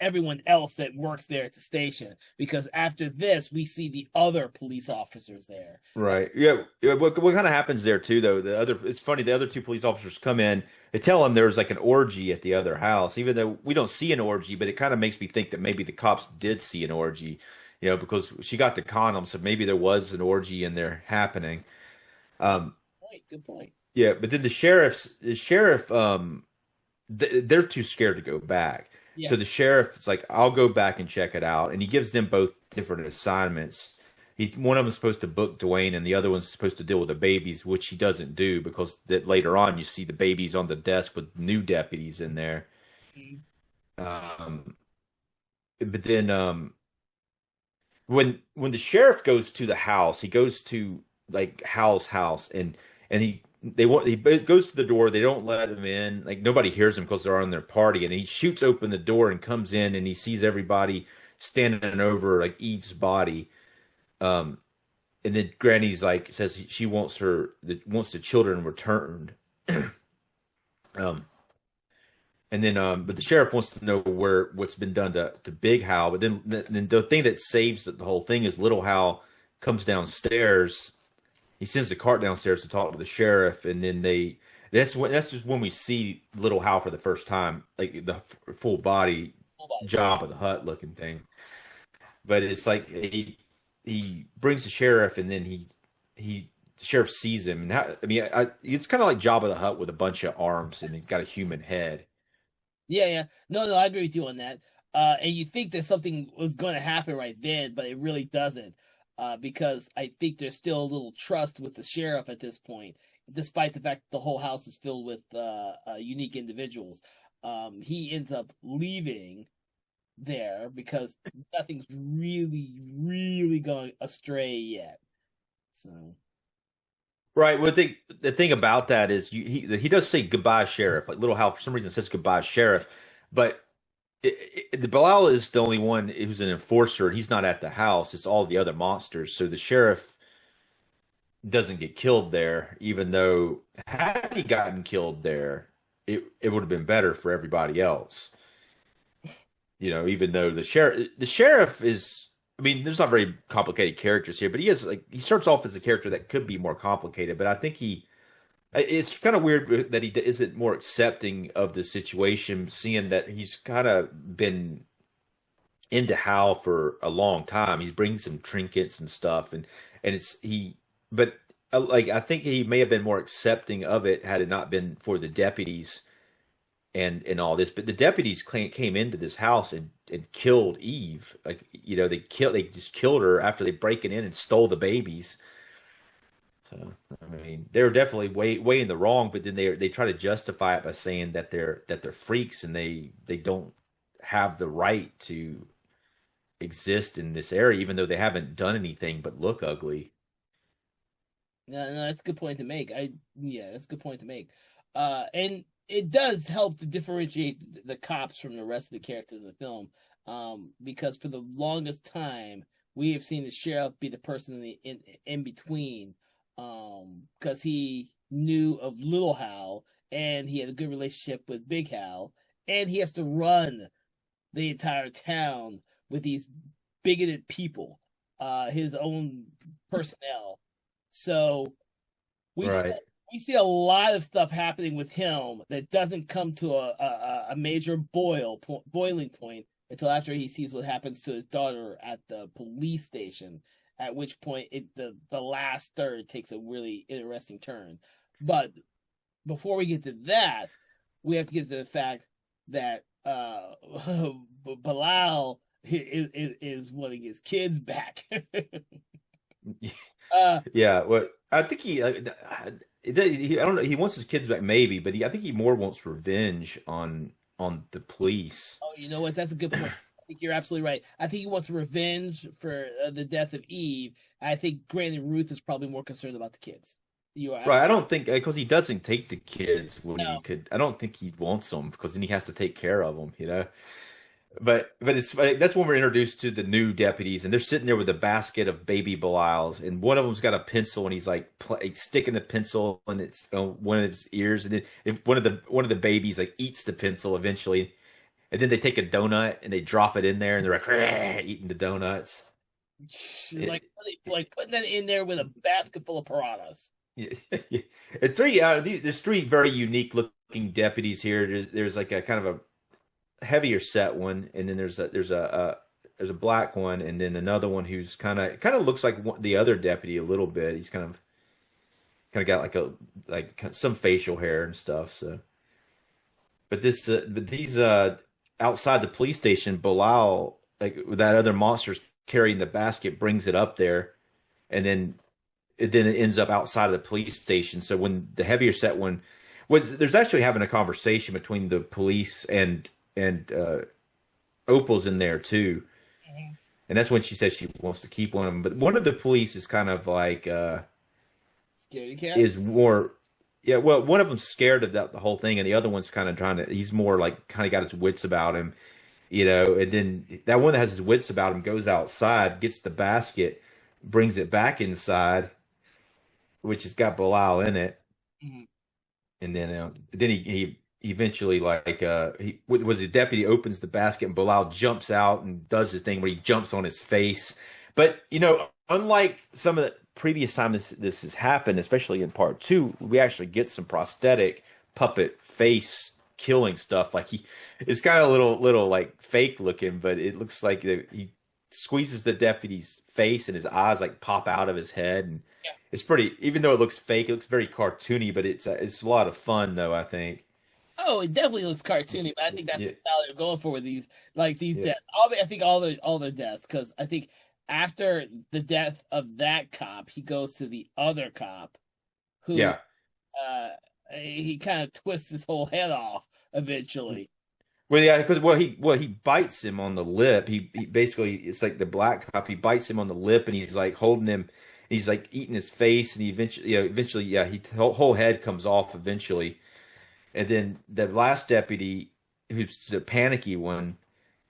everyone else that works there at the station because after this we see the other police officers there. Right. Yeah. Yeah. What kind of happens there too, though? It's funny. The other two police officers come in. They tell him there's like an orgy at the other house, even though we don't see an orgy. But it kind of makes me think that maybe the cops did see an orgy, you know, because she got the condom, so maybe there was an orgy in there happening. Um, Right, good point. yeah. But then the sheriff, they're too scared to go back. Yeah. So the sheriff is like, I'll go back and check it out, and he gives them both different assignments. One of them is supposed to book Dwayne, and the other one's supposed to deal with the babies, which he doesn't do because that later on you see the babies on the desk with new deputies in there. Mhm. Um, but then when the sheriff goes to the house, he goes to like Hal's house, and he goes to the door. They don't let him in. Like nobody hears him because they're on their party, and he shoots open the door and comes in, and he sees everybody standing over like Eve's body. Um, and then Granny's like says she wants the children returned. Um, and then but the sheriff wants to know what's been done to Big Hal. But then the thing that saves the whole thing is Little Hal comes downstairs. He sends the cart downstairs to talk to the sheriff, and then that's just when we see Little Hal for the first time, like the full body Hold on. Job of the Hutt looking thing. But it's like he brings the sheriff, and then he the sheriff sees him, and it's kind of like Jabba the Hutt with a bunch of arms, and he's got a human head. Yeah, yeah. No, I agree with you on that. And you think that something was going to happen right then, but it really doesn't. Because I think there's still a little trust with the sheriff at this point, despite the fact that the whole house is filled with unique individuals. He ends up leaving there because nothing's really, really going astray yet. So, Right. Well, the thing about that is he does say goodbye, sheriff. Like Little Hal for some reason says goodbye, sheriff, but the Bilal is the only one who's an enforcer. He's not at the house. It's all the other monsters. So the sheriff doesn't get killed there, even though had he gotten killed there, it would have been better for everybody else. You know, even though the sheriff is I mean, there's not very complicated characters here, but he starts off as a character that could be more complicated. But I think it's kind of weird that he isn't more accepting of the situation, seeing that he's kind of been into Hal for a long time. He's bringing some trinkets and stuff, and but like I think he may have been more accepting of it had it not been for the deputies and all this. But the deputies came into this house and killed Eve. Like they just killed her after they break it in and stole the babies. So I mean, they're definitely way in the wrong. But then they try to justify it by saying that they're freaks and they don't have the right to exist in this area, even though they haven't done anything but look ugly. No, that's a good point to make. Yeah, that's a good point to make. And it does help to differentiate the cops from the rest of the characters in the film. Because for the longest time we have seen the sheriff be the person in between. Because he knew of Little Hal and he had a good relationship with Big Hal, and he has to run the entire town with these bigoted people, his own personnel. So we see, Right. we see a lot of stuff happening with him that doesn't come to a major boiling point until after he sees what happens to his daughter at the police station. At which point, the last third takes a really interesting turn. But before we get to that, we have to get to the fact that Bilal is wanting his kids back. uh, Yeah, well, I think I don't know. He wants his kids back, maybe, but I think he more wants revenge on the police. oh, you know what? That's a good point. I think you're absolutely right. I think he wants revenge for the death of Eve. I think Granny Ruth is probably more concerned about the kids. You are Right. I absolutely don't think because he doesn't take the kids when he no. could. I don't think he wants them because then he has to take care of them. But it's that's when we're introduced to the new deputies, and they're sitting there with a basket of baby Belials, and one of them's got a pencil, and he's like sticking the pencil in its one of his ears, and then if one of the babies like eats the pencil eventually, and then they take a donut and they drop it in there, and they're like eating the donuts. Like It, like putting that in there with a basket full of piranhas. yeah, and there's three very unique looking deputies here. There's like a kind of a heavier set one, and then there's a black one, and then another one who's kind of looks like the other deputy a little bit. He's kind of got like some facial hair and stuff. So, but these outside the police station, Bilal, like that other monster's carrying the basket, brings it up there, and then it ends up outside of the police station. So when the heavier set one was, there's actually having a conversation between the police and Opal's in there too, Mhm. and that's when she says she wants to keep one of them. But one of the police is kind of like Scaredy cat. is more, yeah. Well, one of them's scared of the whole thing, and the other one's kind of trying to. He's more like kind of got his wits about him, And then that one that has his wits about him goes outside, gets the basket, brings it back inside, which has got Bilal in it, Mhm. and then he eventually he was the deputy opens the basket and Bilal jumps out and does his thing where he jumps on his face. But unlike some of the previous time this has happened, especially in part two, we actually get some prosthetic puppet face killing stuff. Like it's kind of a little like fake looking, but it looks like he squeezes the deputy's face and his eyes like pop out of his head, and Yeah. it's pretty. Even though it looks fake, it looks very cartoony, but it's a lot of fun though. I think. Oh, it definitely looks cartoony, but I think that's the Yeah, style they're going for with these yeah, deaths. I think all their deaths, because I think after the death of that cop, he goes to the other cop who yeah. uh he kind of twists his whole head off eventually. Well, yeah, because he bites him on the lip. He basically it's like the black cop. He bites him on the lip, and he's like holding him. He's like eating his face, and he eventually, yeah, he whole head comes off eventually. And then the last deputy, who's the panicky one,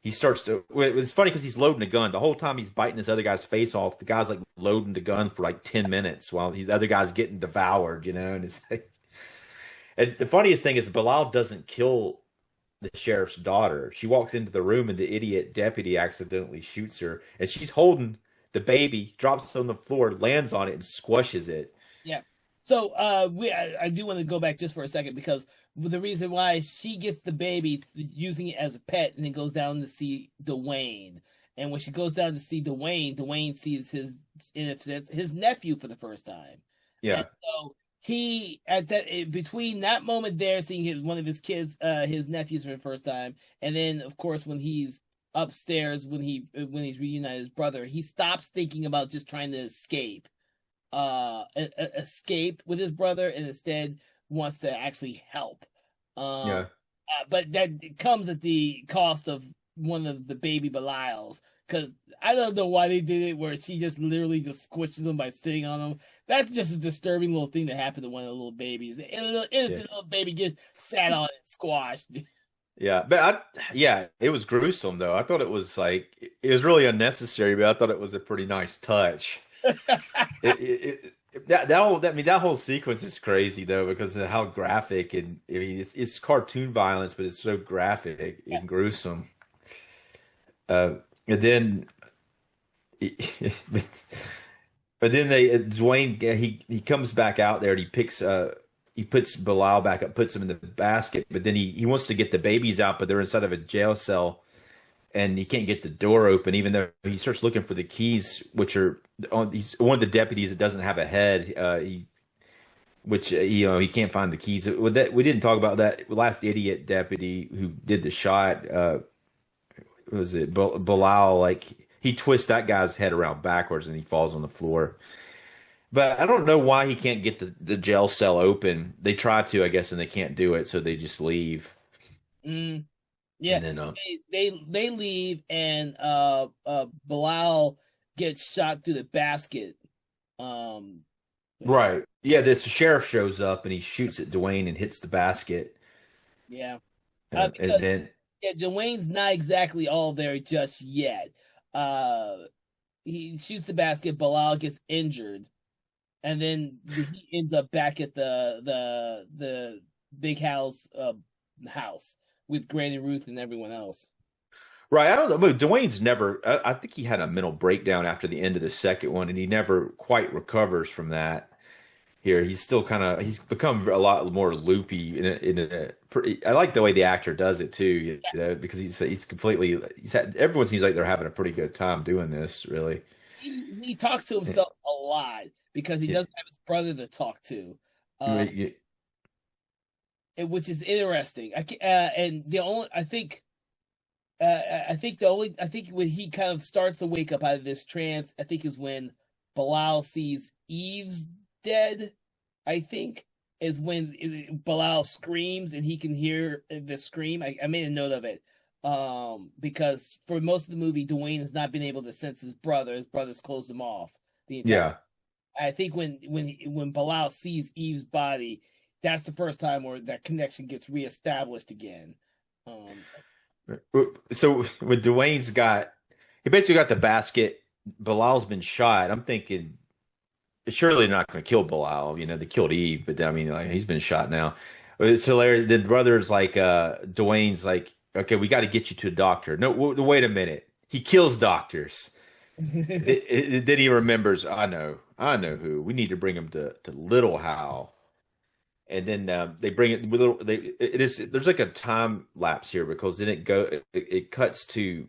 he starts to. Well, it's funny because he's loading a gun the whole time. He's biting this other guy's face off. The guy's like loading the gun for like 10 minutes while the other guy's getting devoured. And it's like, and the funniest thing is Bilal doesn't kill. the sheriff's daughter. She walks into the room and the idiot deputy accidentally shoots her, and she's holding the baby, drops it on the floor, lands on it, and squashes it. Yeah. So I do want to go back just for a second because the reason why she gets the baby using it as a pet and then goes down to see Dwayne. And when she goes down to see Dwayne, Dwayne sees his nephew for the first time. And Yeah, so he at that between that moment there, seeing one of his kids, his nephews for the first time, and then of course when he's upstairs when he's reunited his brother, he stops thinking about just trying to escape with his brother and instead wants to actually help. yeah. But that comes at the cost of one of the baby Belials. Because I don't know why they did it where she just literally just squishes him by sitting on him. That's just a disturbing little thing that happened to one of the little babies. And a little innocent little baby just sat on it and squashed. Yeah, but yeah, it was gruesome though. I thought it was like it was really unnecessary, but I thought it was a pretty nice touch. That whole sequence is crazy though because of how graphic and I mean it's cartoon violence, but it's so graphic and gruesome. And then, but, then Dwayne he comes back out there and he puts Bilal back up, puts him in the basket, but then he wants to get the babies out, but they're inside of a jail cell and he can't get the door open, even though he starts looking for the keys, which are on. He's one of the deputies that doesn't have a head. He can't find the keys. With that, we didn't talk about that last idiot deputy who did the shot. Was it Bilal? Like he twists that guy's head around backwards and he falls on the floor. But I don't know why he can't get the jail cell open. They try to, I guess, and they can't do it, so they just leave. Mm. Yeah, And then they leave and Bilal gets shot through the basket. Um right. Yeah, the sheriff shows up and he shoots at Dwayne and hits the basket. yeah. And Because then yeah, Dwayne's not exactly all there just yet. Uh he shoots the basket, Bilal gets injured, and then he ends up back at the big house with Granny Ruth and everyone else. right, I don't know. But Dwayne's never. I think he had a mental breakdown after the end of the second one, and he never quite recovers from that. Here, he's still kind of. He's become a lot more loopy. I like the way the actor does it too. Because he's completely. Everyone seems like they're having a pretty good time doing this. Really. He talks to himself a lot because he Yeah. doesn't have his brother to talk to. Uh, which is interesting. And the only I think when he kind of starts to wake up out of this trance, I think is when Bilal sees Eve's dead. I think is when Bilal screams and he can hear the scream. I made a note of it. Because for most of the movie, Dwayne has not been able to sense his brother. His brother's closed him off the entire. Yeah. I think when Bilal sees Eve's body, that's the first time where that connection gets reestablished again. Um, So when he basically got the basket. Bilal's been shot. I'm thinking surely they're not going to kill Bilal. They killed Eve, but I mean, like he's been shot now. It's hilarious. The brother's like, Dwayne's like, okay, we got to get you to a doctor. No, wait a minute. He kills doctors. Then he remembers, I know who. We need to bring him to Little Hal. And then they bring it little. There's like a time lapse here because then it cuts to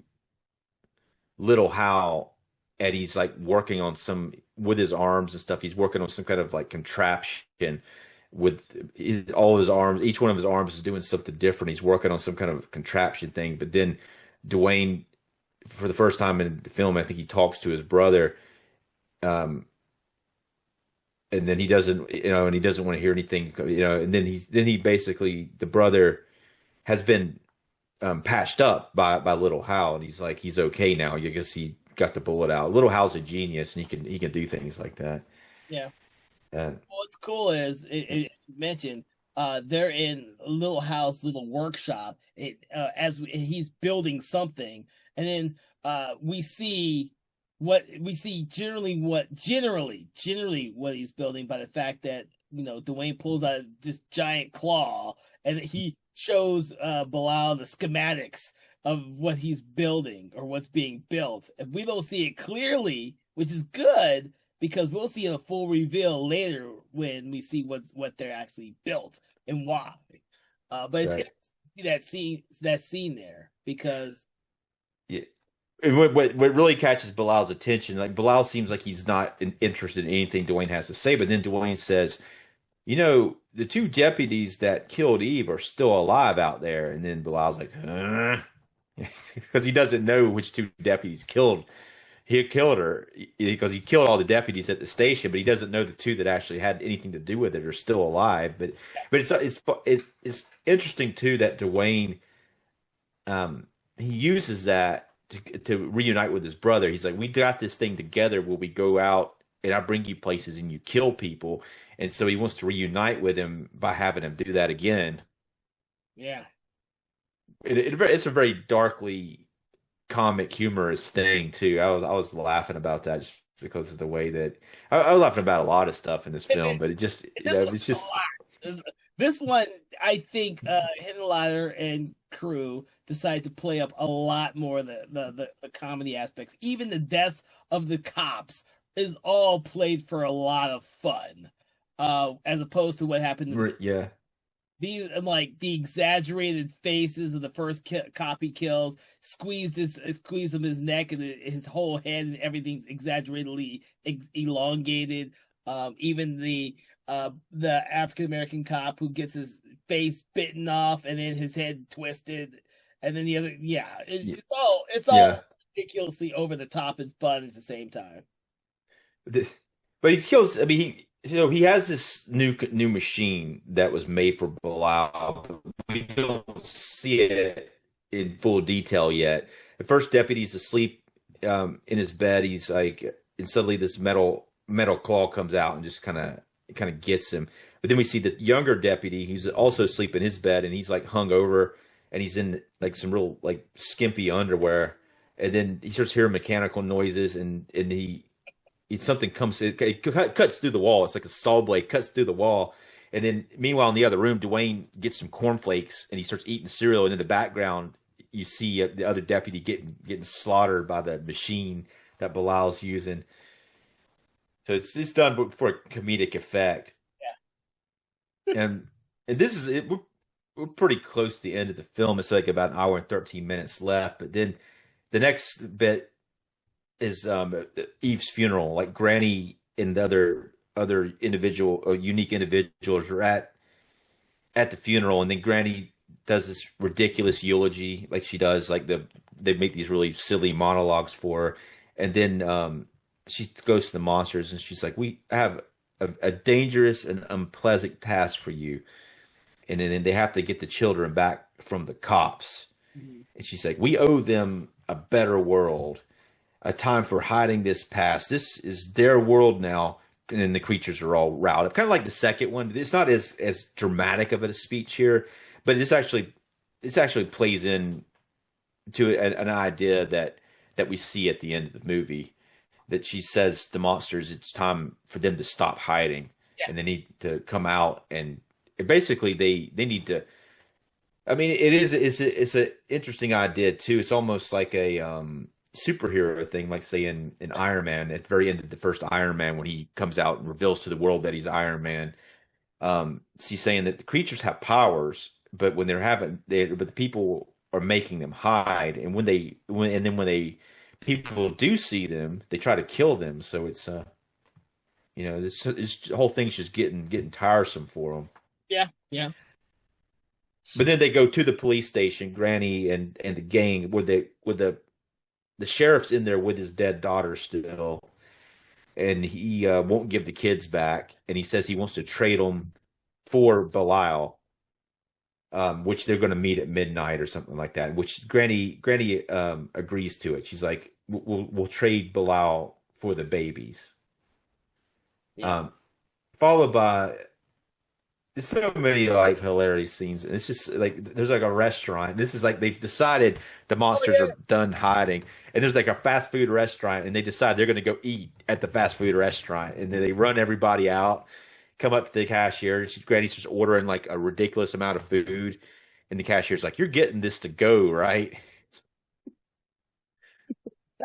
Little Hal, and he's like working on some with his arms and stuff. He's working on some kind of like contraption with all of his arms. Each one of his arms is doing something different. He's working on some kind of contraption thing. But then Dwayne, for the first time in the film, I think he talks to his brother, um, and then he doesn't, and he doesn't want to hear anything, and then he basically the brother has been patched up by Little Hal, and he's like he's okay now. I guess he got the bullet out. Little Hal's a genius, and he can do things like that. yeah. Uh, What's cool is it mentioned they're in Little House, little workshop. He's building something, and then we see generally what he's building by the fact that Dwayne pulls out this giant claw and he shows Bilal the schematics of what he's building or what's being built. And we don't see it clearly, which is good because we'll see a full reveal later when we see what they're actually built and why. But it's Right. that scene there because Yeah. And what really catches Bilal's attention, like Bilal seems like he's not interested in anything Dwayne has to say, but then Dwayne says, the two deputies that killed Eve are still alive out there. And then Bilal's like, huh? Because he doesn't know which two deputies killed. He killed her because he killed all the deputies at the station, but he doesn't know the two that actually had anything to do with it are still alive. But it's interesting too that Dwayne he uses that to reunite with his brother. He's like, we got this thing together where we go out and I bring you places and you kill people. And so he wants to reunite with him by having him do that again. yeah. It's a very darkly comic, humorous thing too. I was laughing about that just because of the way that I was laughing about a lot of stuff in this film, but This was it's a just lot. This one, I think, Henenlotter and crew decided to play up a lot more the comedy aspects. Even the deaths of the cops is all played for a lot of fun, as opposed to what happened in yeah, these like the exaggerated faces of the first copy kills, squeeze him his neck and his whole head and everything's exaggeratedly elongated. Even the African American cop who gets his face bitten off and then his head twisted, and then the other, yeah, yeah, it's yeah. all ridiculously over the top and fun at the same time. But he kills. I mean, he has this new machine that was made for Bilal, but we don't see it in full detail yet. The first deputy's asleep in his bed. He's like, and suddenly this metal claw comes out and just kind of gets him. But then we see the younger deputy. He's also asleep in his bed, and he's like hung over, and he's in like some real like skimpy underwear. And then he starts hearing mechanical noises, and something comes, it cuts through the wall. It's like a saw blade cuts through the wall. And then meanwhile in the other room, Dwayne gets some cornflakes and he starts eating cereal. And in the background, you see the other deputy getting slaughtered by the machine that Bilal's using. So it's done for comedic effect. And this is it. We're pretty close to the end of the film. It's like about an hour and 13 minutes left. But then the next bit is Eve's funeral. Like Granny and the other individual or unique individuals are at the funeral, and then Granny does this ridiculous eulogy, like she does. They make these really silly monologues for her, and then she goes to the monsters, and she's like, "We have a dangerous and unpleasant task for you," and then they have to get the children back from the cops. Mm-hmm. And she's like, "We owe them a better world, a time for hiding this past. This is their world now." And then the creatures are all riled up, kind of like the second one. It's not as dramatic of a speech here, but it's actually plays in to an idea that we see at the end of the movie, that she says the monsters, it's time for them to stop hiding, Yeah. and they need to come out, and basically they need to. I mean, it's an interesting idea too. It's almost like a superhero thing, like say in Iron Man at the very end of the first Iron Man, when he comes out and reveals to the world that he's Iron Man. She's saying that the creatures have powers, but but the people are making them hide, and when people do see them, they try to kill them. So it's this whole thing's just getting tiresome for them. Yeah, yeah. But then they go to the police station, Granny and the gang, where the sheriff's in there with his dead daughter still, and he won't give the kids back, and he says he wants to trade them for Belial, which they're going to meet at midnight or something like that. Which Granny agrees to it. She's like, "We'll trade Belial for the babies." Yeah. Followed by there's so many like hilarious scenes. It's just like there's like a restaurant. This is like they've decided the monsters are done hiding, and there's like a fast food restaurant, and they decide they're going to go eat at the fast food restaurant, and then they run everybody out come up to the cashier, and Granny's just ordering like a ridiculous amount of food, and the cashier's like, "You're getting this to go, right?"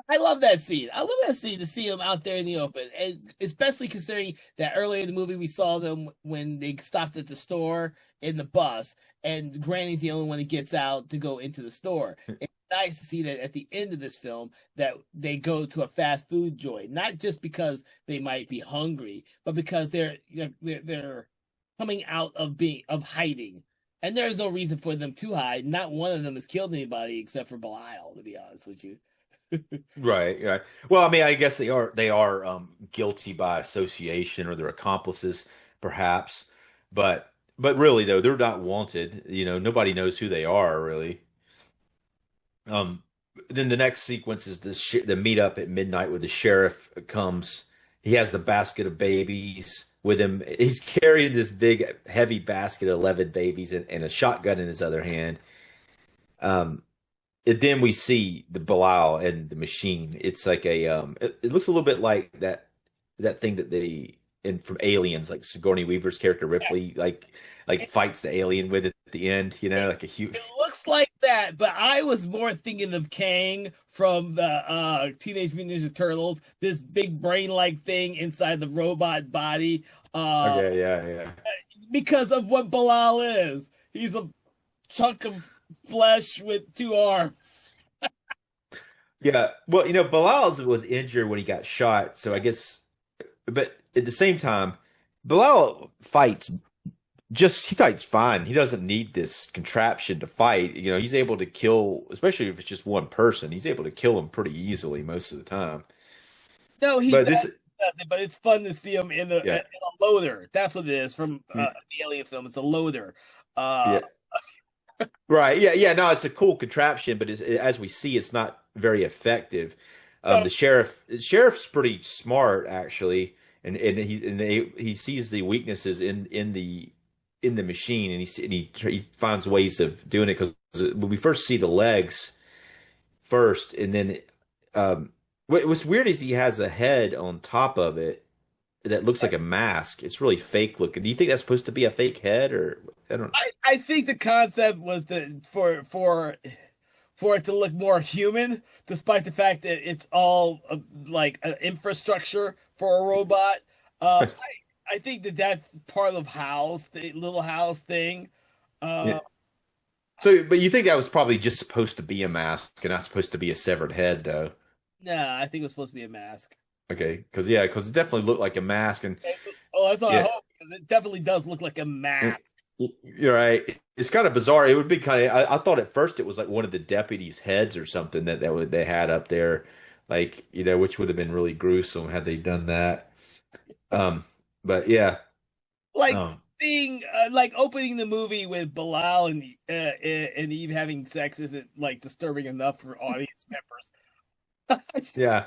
I love that scene. I love that scene to see them out there in the open, and especially considering that earlier in the movie we saw them when they stopped at the store in the bus, and Granny's the only one that gets out to go into the store. It's nice to see that at the end of this film that they go to a fast food joint, not just because they might be hungry, but because they're coming out of hiding. And there's no reason for them to hide. Not one of them has killed anybody except for Belial, to be honest with you. Right, right. Well, I mean, I guess they are guilty by association or they're accomplices, perhaps. But really though, they're not wanted. Nobody knows who they are really. Um, then the next sequence is the meetup at midnight where the sheriff comes. He has the basket of babies with him. He's carrying this big, heavy basket of 11 babies and a shotgun in his other hand. Um, and then we see the Belial and the machine. It's like it looks a little bit like that thing that they in from Aliens, like Sigourney Weaver's character Ripley, like fights the alien with it at the end. Like a huge. It looks like that, but I was more thinking of Kang from the Teenage Mutant Ninja Turtles, this big brain-like thing inside the robot body. Uh, Okay, yeah, yeah. because of what Bilal is. He's a chunk of flesh with two arms. Yeah, well, Bilal was injured when he got shot, so I guess, but at the same time, Bilal he fights fine. He doesn't need this contraption to fight. He's able to kill, especially if it's just one person, he's able to kill him pretty easily most of the time. No, he But this, doesn't, but it's fun to see him in yeah, a loader. That's what it is from the Aliens film. It's a loader. Uh, yeah, right, yeah, yeah. No, it's a cool contraption, but as we see, it's not very effective. no, The sheriff's pretty smart actually, and he sees the weaknesses in the machine, and he finds ways of doing it because when we first see the legs first, and then what's weird is he has a head on top of it that looks like a mask. It's really fake looking. Do you think that's supposed to be a fake head, or I don't know? I think the concept was for it to look more human, despite the fact that it's all like an infrastructure for a robot. I think that that's part of the little house thing. Yeah. Uh, So, but you think that was probably just supposed to be a mask and not supposed to be a severed head, though? nah, I think it was supposed to be a mask. Okay, because it definitely looked like a mask, and Oh, that's what I yeah, hope because it definitely does look like a mask. you're right. It's kind of bizarre. It would be kind of. I thought at first it was like one of the deputies' heads or something they had up there, like which would have been really gruesome had they done that. Um, but yeah, Like um, being like opening the movie with Bilal and Eve having sex isn't like disturbing enough for audience members. yeah.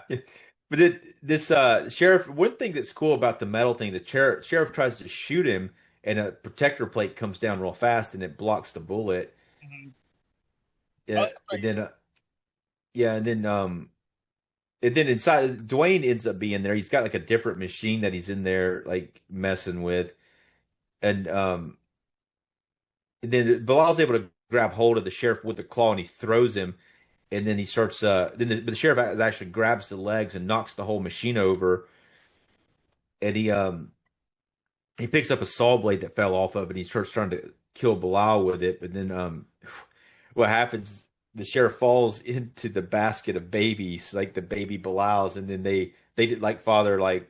But this sheriff, one thing that's cool about the metal thing, the sheriff tries to shoot him, and a protector plate comes down real fast, and it blocks the bullet. Mhm. Oh, Yeah, and then yeah, and then inside Dwayne ends up being there. He's got like a different machine that he's in there like messing with, and then Bilal's able to grab hold of the sheriff with the claw, and he throws him, and then he starts. But the sheriff actually grabs the legs and knocks the whole machine over, and he picks up a saw blade that fell off of it, and he starts trying to kill Bilal with it. But then what happens? The sheriff falls into the basket of babies, like the baby Bilals, and then they did like father like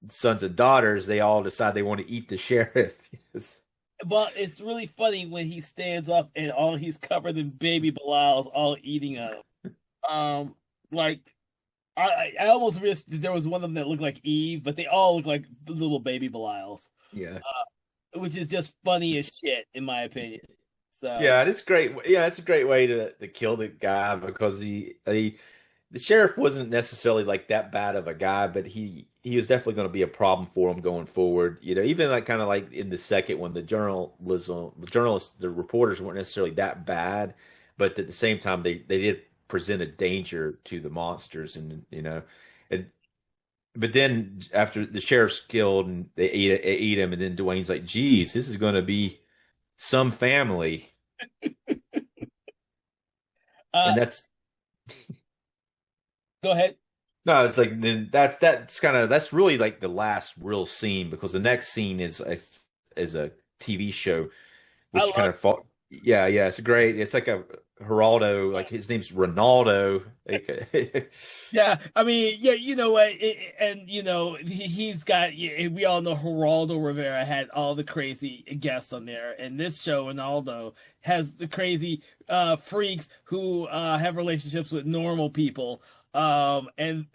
sons and daughters. They all decide they want to eat the sheriff. Yes. but it's really funny when he stands up and all he's covered in baby Bilal's all eating him. Like I almost wish that there was one of them that looked like Eve, but they all look like little baby Belials, Yeah. which is just funny as shit in my opinion. So Yeah, it's great. Yeah, it's a great way to kill the guy because the sheriff wasn't necessarily like that bad of a guy, but he was definitely going to be a problem for him going forward. Even like kind of like in the second one, the reporters weren't necessarily that bad, but at the same time they did present a danger to the monsters, and but then after the sheriff's killed and they eat him, and then Dwayne's like, "Geez, this is going to be some family," Uh, and that's Go ahead. no, it's like then that's kind of that's really like the last real scene because the next scene is a TV show I which kind love. of fought. Yeah, yeah, it's great. It's like a Geraldo, like his name's Ronaldo. Like, Yeah, I mean, yeah, you know what, and he's got. We all know Geraldo Rivera had all the crazy guests on there, and this show, Ronaldo has the crazy freaks who have relationships with normal people. And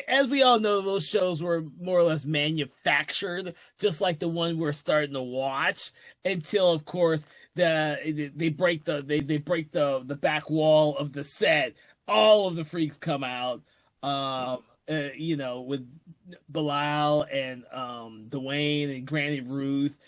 as we all know, those shows were more or less manufactured, just like the one we're starting to watch. Until, of course, they break they break the back wall of the set, all of the freaks come out. With Bilal and Dwayne and Granny Ruth.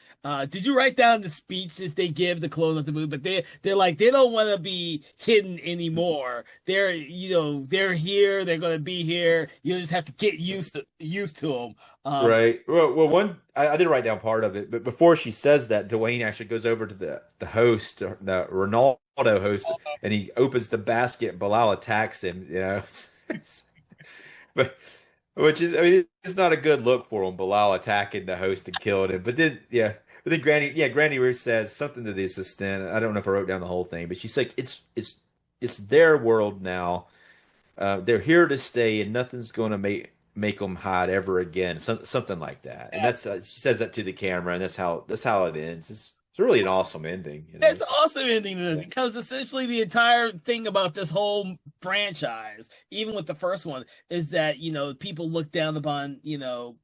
Did you write down the speeches they give to close up the movie? But they're like they don't want to be hidden anymore. They're here. They're gonna be here. You just have to get used to them. right. Well, one I did write down part of it, but before she says that, Dwayne actually goes over to the host, the Ronaldo host, and he opens the basket. And Bilal attacks him. But which is, I mean, it's not a good look for him. Bilal attacking the host and killing him. But then, yeah, but then Granny Ruth says something to the assistant. I don't know if I wrote down the whole thing, but she's like, it's their world now. They're here to stay, and nothing's going to make them hide ever again. Something like that. And that's she says that to the camera, and that's how it ends. It's really an awesome ending, you It's know. an awesome ending to this because essentially the entire thing about this whole franchise, even with the first one, is that people look down upon unique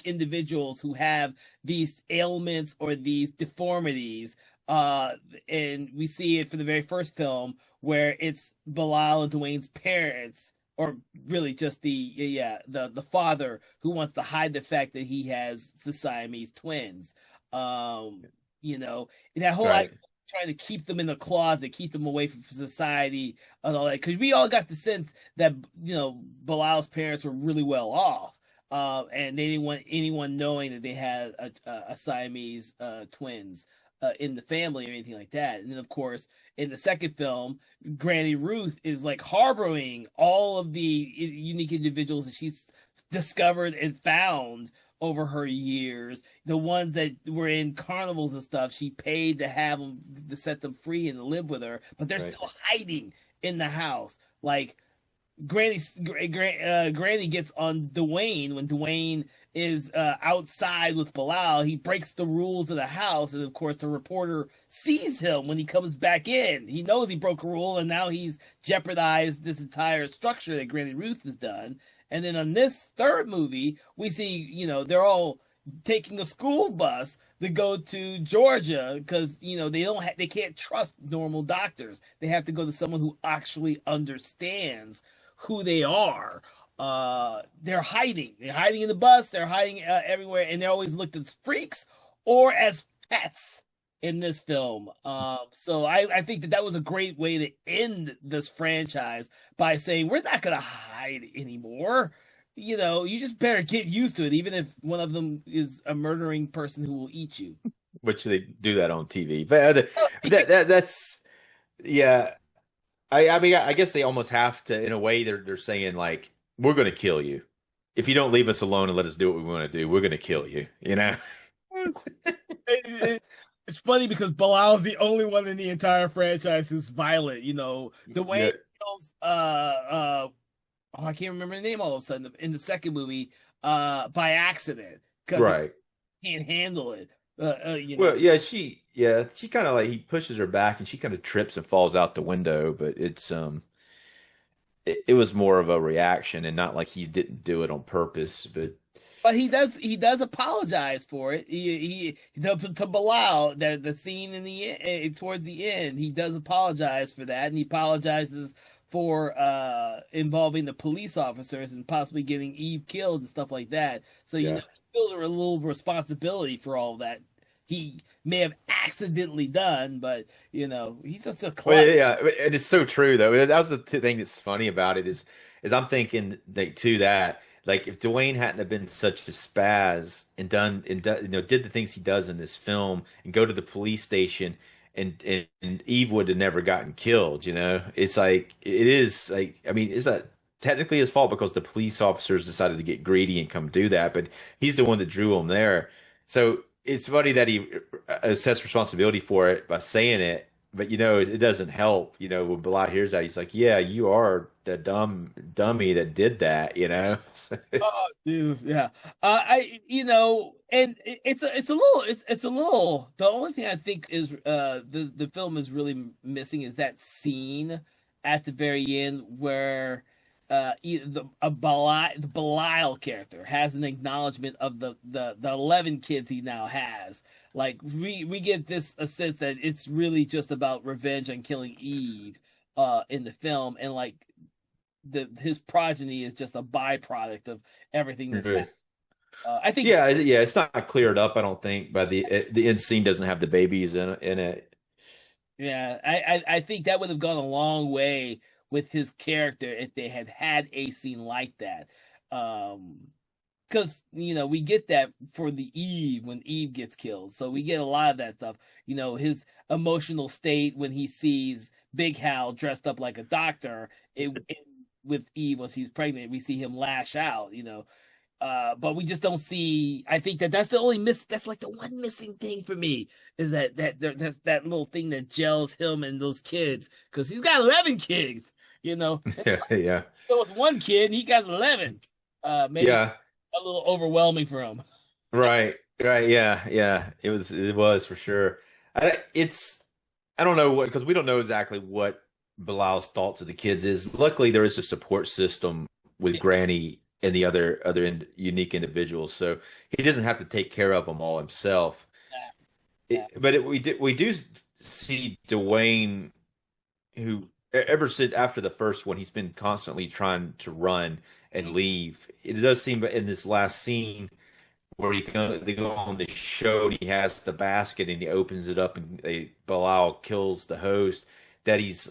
individuals who have these ailments or these deformities. And we see it for the very first film where it's Bilal and Dwayne's parents, or really just the father who wants to hide the fact that he has the Siamese twins. Um, and that whole idea Right, of trying to keep them in the closet, keep them away from society and all that, because we all got the sense that Bilal's parents were really well off, and they didn't want anyone knowing that they had a Siamese twins in the family or anything like that. And then, of course, in the second film, Granny Ruth is like harboring all of the unique individuals that she's discovered and found over her years. The ones that were in carnivals and stuff, she paid to have them to set them free and to live with her, but they're right. still hiding in the house. Like Granny gets on Dwayne when Dwayne is outside with Bilal. He breaks the rules of the house, and of course, the reporter sees him when he comes back in. He knows he broke a rule, and now he's jeopardized this entire structure that Granny Ruth has done. And then on this third movie, we see they're all taking a school bus to go to Georgia because they can't trust normal doctors. They have to go to someone who actually understands who they are. They're hiding. They're hiding in the bus. They're hiding everywhere, and they're always looked as freaks or as pets in this film. So I think that was a great way to end this franchise by saying we're not going to hide anymore. You just better get used to it, even if one of them is a murdering person who will eat you. Which they do that on TV, but that's yeah. I mean, I guess they almost have to, in a way, they're saying like, we're going to kill you if you don't leave us alone and let us do what we want to do. We're going to kill you. You know? It's funny because Bilal's the only one in the entire franchise who's violent. Dwayne Yeah, kills oh, I can't remember the name all of a sudden in the second movie by accident because he right. can't handle it. Well, she kind of like he pushes her back and she kind of trips and falls out the window, but it was more of a reaction and not like he didn't do it on purpose, but But he does apologize for it. He to Bilal, the scene in the towards the end, he does apologize for that, and he apologizes for involving the police officers and possibly getting Eve killed and stuff like that. So yeah. he feels a little responsibility for all that he may have accidentally done, but he's just a Well, klutz. yeah, and it's so true though. That was the thing that's funny about it is is I'm thinking like to that, like if Dwayne hadn't have been such a spaz and did the things he does in this film and go to the police station and Eve would have never gotten killed, you know? It's like it is like I mean, is that technically his fault because the police officers decided to get greedy and come do that, but he's the one that drew him there. So it's funny that he accepts responsibility for it by saying it, but it doesn't help. When Bilal hears that, he's like, "Yeah, you are the dummy that did that." So Oh, it's dude, yeah. And it's a little. The only thing I think is the film is really missing is that scene at the very end where the Belial character has an acknowledgement of the 11 kids he now has. Like we get this a sense that it's really just about revenge and killing Eve in the film, and like his progeny is just a byproduct of everything that's happened. Right. I think, Yeah. It's not cleared up, I don't think, by the end scene doesn't have the babies in it. yeah, I think that would have gone a long way with his character if they had had a scene like that. Because we get that for the Eve when Eve gets killed, so we get a lot of that stuff. His emotional state when he sees Big Hal dressed up like a doctor. With Eve when she's pregnant, we see him lash out. But we just don't see. I think that's the only miss. That's like the one missing thing for me is that's that little thing that gels him and those kids because he's got 11 kids. Yeah, yeah, There was one kid and he got 11. Maybe yeah. a little overwhelming for him. Right, right. Yeah, yeah. It was for sure. I don't know what because we don't know exactly what Bilal's thoughts of the kids is. Luckily, there is a support system with Granny and the unique individuals, so he doesn't have to take care of them all himself. Yeah, We do see Dwayne, who ever since after the first one, he's been constantly trying to run and leave. It does seem in this last scene where they go on the show and he has the basket and he opens it up and Bilal kills the host that he's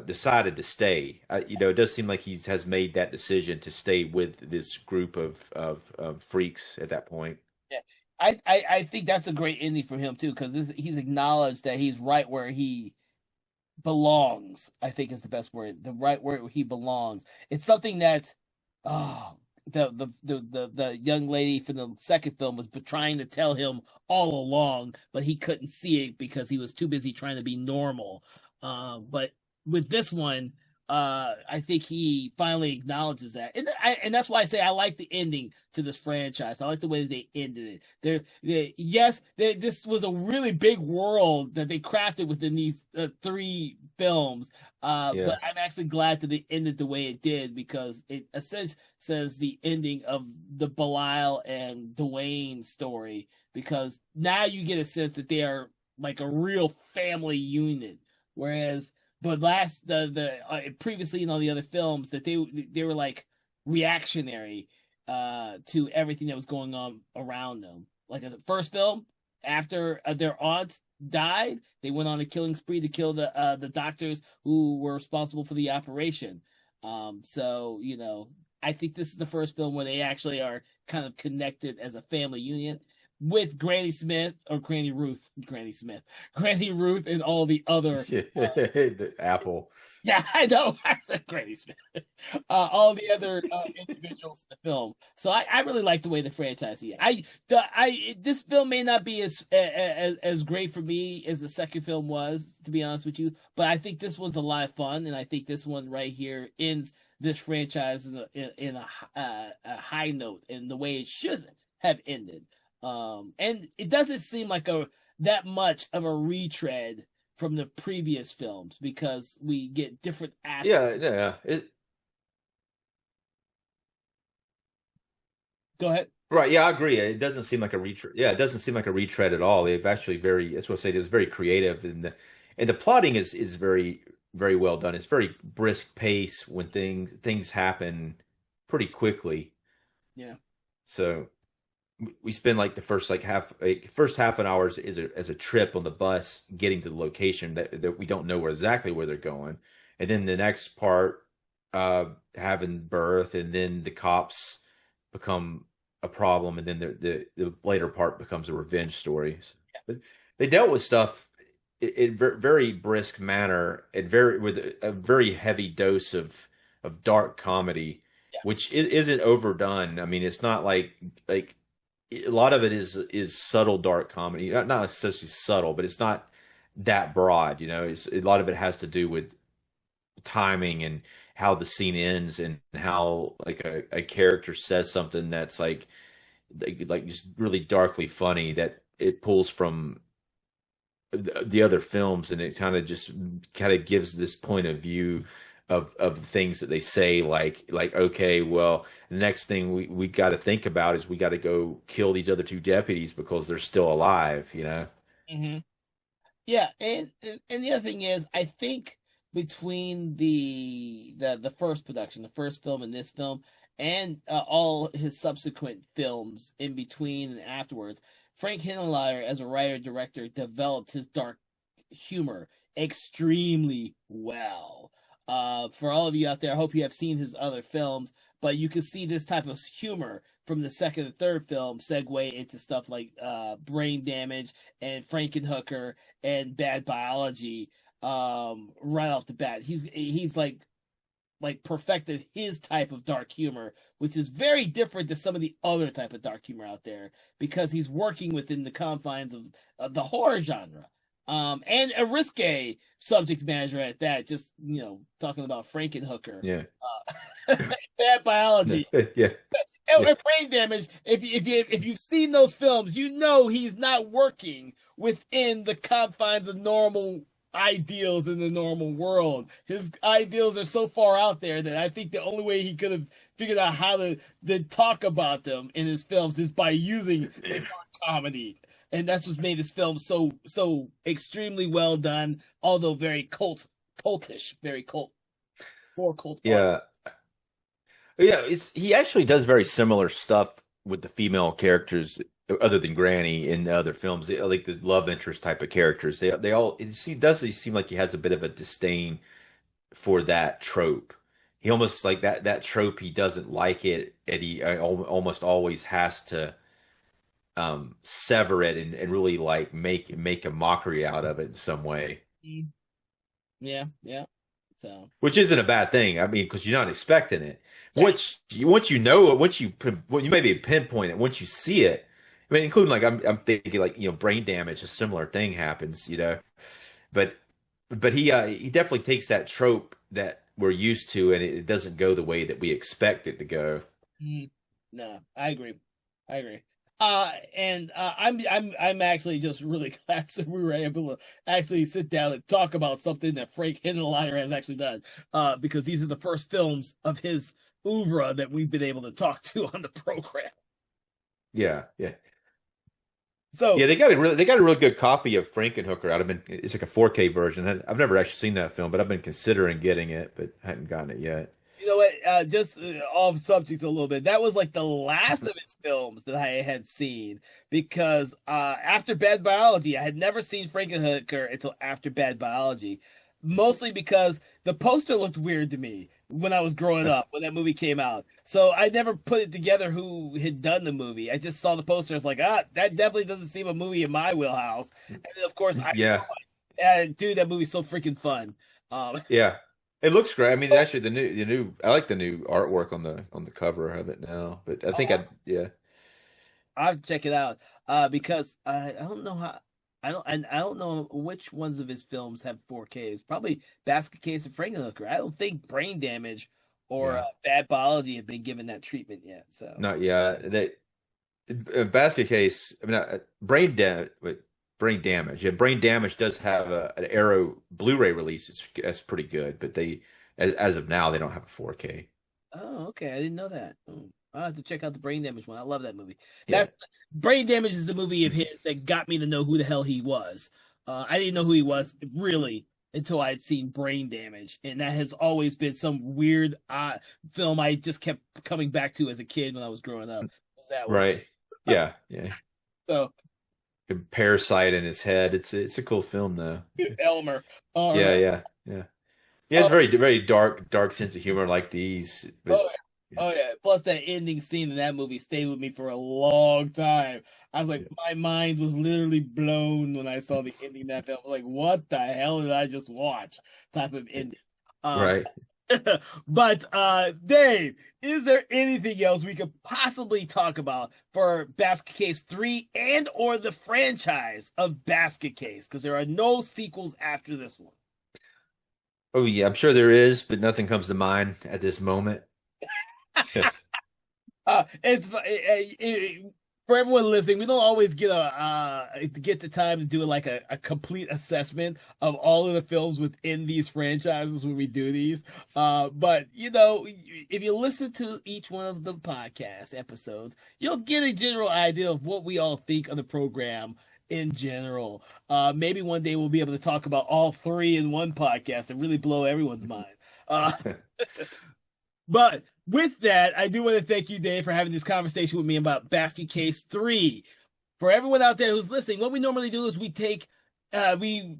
decided to stay. It does seem like he has made that decision to stay with this group of freaks at that point. yeah. I think that's a great ending for him too because he's acknowledged that he's right where he belongs. I think is the best word. The right where he belongs. It's something that oh the young lady from the second film was trying to tell him all along, but he couldn't see it because he was too busy trying to be normal. But with this one, I think he finally acknowledges that, and that's why I say I like the ending to this franchise. I like the way that they ended it. This was a really big world that they crafted within these three films. Yeah. But I'm actually glad that they ended the way it did because it essentially says the ending of the Belial and Dwayne story because now you get a sense that they are like a real family unit, whereas but previously in all the other films that they were like reactionary to everything that was going on around them. Like in the first film, after their aunts died, they went on a killing spree to kill the doctors who were responsible for the operation. So I think this is the first film where they actually are kind of connected as a family unit with Granny Smith or Granny Smith, Granny Ruth, and all the other. The Apple. Yeah, I know. I said Granny Smith. All the other individuals in the film. So I really like the way the franchise is. This film may not be as great for me as the second film was, to be honest with you. But I think this one's a lot of fun, and I think this one right here ends this franchise in a high note, in the way it should have ended. And it doesn't seem like that much of a retread from the previous films because we get different aspects. Yeah, yeah. Go ahead. Right, yeah, I agree. It doesn't seem like a retread. Yeah, it doesn't seem like a retread at all. They've actually that's what I say, it was very creative and the plotting is very, very well done. It's very brisk pace when things happen pretty quickly. Yeah. So we spend like the first half an hour as a trip on the bus getting to the location that we don't know exactly where they're going. And then the next part having birth, and then the cops become a problem, and then the later part becomes a revenge story. But they dealt with stuff in very brisk manner, and very with a very heavy dose of dark comedy, Yeah. which isn't overdone. I mean, it's not like a lot of it is subtle dark comedy, not necessarily subtle, but it's not that broad. It's a lot of it has to do with timing and how the scene ends, and how like a character says something that's like just really darkly funny, that it pulls from the other films, and it kind of gives this point of view of things that they say, like okay, well, the next thing we got to think about is we got to go kill these other two deputies because they're still alive. Hmm. Yeah, and the other thing is, I think between the first production, the first film and this film, and all his subsequent films in between and afterwards, Frank Hinenlayer, as a writer director, developed his dark humor extremely well. For all of you out there, I hope you have seen his other films, but you can see this type of humor from the second and third film segue into stuff like Brain Damage and Frankenhooker and Bad Biology right off the bat. He's like perfected his type of dark humor, which is very different than some of the other type of dark humor out there, because he's working within the confines of the horror genre. And a risque subject matter at that. Just talking about Frankenhooker, Yeah. Bad Biology, Yeah. and Yeah. Brain Damage. If you've seen those films, you know he's not working within the confines of normal ideals in the normal world. His ideals are so far out there that I think the only way he could have figured out how to talk about them in his films is by using the dark comedy. And that's what made his film so extremely well done, although very cultish, very cult, more cult art. Yeah. Yeah, he actually does very similar stuff with the female characters, other than Granny, in the other films. Like the love interest type of characters. They all he seem like he has a bit of a disdain for that trope. He almost like that trope. He doesn't like it, and he almost always has to sever it, and really like make a mockery out of it in some way. Mm. Yeah, yeah. So Which isn't a bad thing. I mean, because you're not expecting it. yeah. Once you know it, when you maybe pinpoint it, once you see it, I mean, including like I'm thinking like Brain Damage, a similar thing happens. But he definitely takes that trope that we're used to, and it doesn't go the way that we expect it to go. Mm. No, I agree. I agree. And I'm actually just really glad that we were able to actually sit down and talk about something that Frank Hinenlayer has actually done. Because these are the first films of his oeuvre that we've been able to talk to on the program. Yeah, yeah. So Yeah, they got a really good copy of Frankenhooker out. It's like a 4K version. I've never actually seen that film, but I've been considering getting it, but hadn't gotten it yet. you know what? Just off subject a little bit. That was like the last of his films that I had seen, because after Bad Biology, I had never seen Frankenhooker until after Bad Biology. Mostly because the poster looked weird to me when I was growing up, when that movie came out. So I never put it together who had done the movie. I just saw the poster. I was like, that definitely doesn't seem a movie in my wheelhouse. And then, of course, I saw Yeah, it. And dude, that movie's so freaking fun. Um, yeah. It looks great. I mean, actually, the new I like the new artwork on the cover of it now. But I think yeah. I'll have to check it out because I don't know how I don't know which ones of his films have 4Ks. Probably Basket Case and Frankenhooker. I don't think Brain Damage or Yeah. Bad Biology have been given that treatment yet. So Not yet. Basket Case. I mean, brain damage. Yeah, brain damage does have an Arrow Blu-ray release. That's pretty good, but as of now, they don't have a 4K. oh, okay, I didn't know that. I'll have to check out the Brain Damage one. I love that movie. Yeah. That's Brain Damage is the movie of his that got me to know who the hell he was. I didn't know who he was really until I had seen Brain Damage, and that has always been some weird film I just kept coming back to as a kid when I was growing up. Was that one? Right. Yeah. Yeah. So Parasite in his head. It's a cool film though. Elmer, all Yeah. right. Yeah. Yeah. Yeah, it's very dark sense of humor like these. But Oh, yeah. Oh yeah. Plus that ending scene in that movie stayed with me for a long time. I was like, my mind was literally blown when I saw the ending of that film. Like, what the hell did I just watch? Type of ending. Um, right. but Dave, is there anything else we could possibly talk about for Basket Case 3 and or the franchise of Basket Case? Because there are no sequels after this one. Oh yeah, I'm sure there is, but nothing comes to mind at this moment. Yes. For everyone listening, we don't always get the time to do like a complete assessment of all of the films within these franchises when we do these. But you know, if you listen to each one of the podcast episodes, you'll get a general idea of what we all think of the program in general. Maybe one day we'll be able to talk about all three in one podcast and really blow everyone's mind. Uh, but with that, I do want to thank you, Dave, for having this conversation with me about Basket Case 3. For everyone out there who's listening, what we normally do is we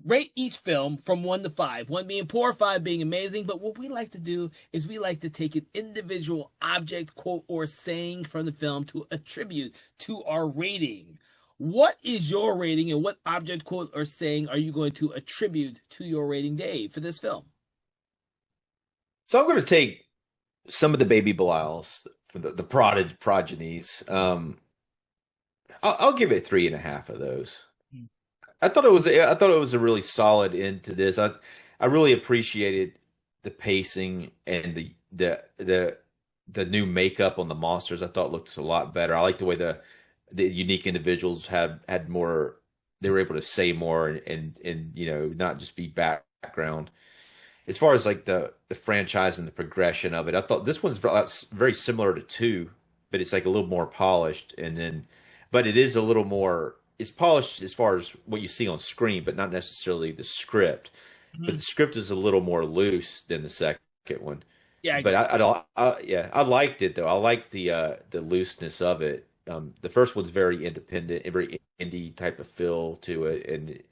rate each film from 1 to 5, 1 being poor, 5 being amazing. But what we like to do is we like to take an individual object, quote, or saying from the film to attribute to our rating. What is your rating, and what object, quote, or saying are you going to attribute to your rating, Dave, for this film? So I'm going to take some of the baby Belials for the progenies. I'll give it 3.5 of those. I thought it was a really solid end to this. I really appreciated the pacing and the new makeup on the monsters. I thought looked a lot better. I like the way the unique individuals had more. They were able to say more and not just be background. As far as like the franchise and the progression of it, I thought this one's very similar to two, but it's like a little more polished, but it is a little more. It's polished as far as what you see on screen, but not necessarily the script. But Mm-hmm. the script is a little more loose than the second one. Yeah, I But agree. yeah, I liked it though. I liked the looseness of it. The first one's very independent, very indie type of feel to it, and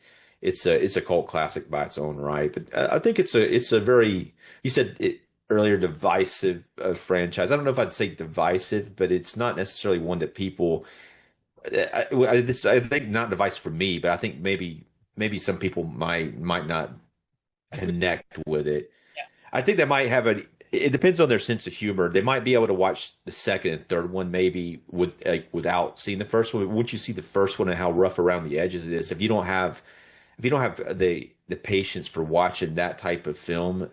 it's a cult classic by its own right. But I think it's a very you said it earlier divisive franchise. I don't know if I'd say divisive, but it's not necessarily one that people. I think not divisive for me, but I think maybe some people might not Agree. connect with it. Yeah. I think they might have a. It depends on their sense of humor. They might be able to watch the second and third one maybe without seeing the first one. Once you see the first one and how rough around the edges it is, if you don't have the patience for watching that type of film,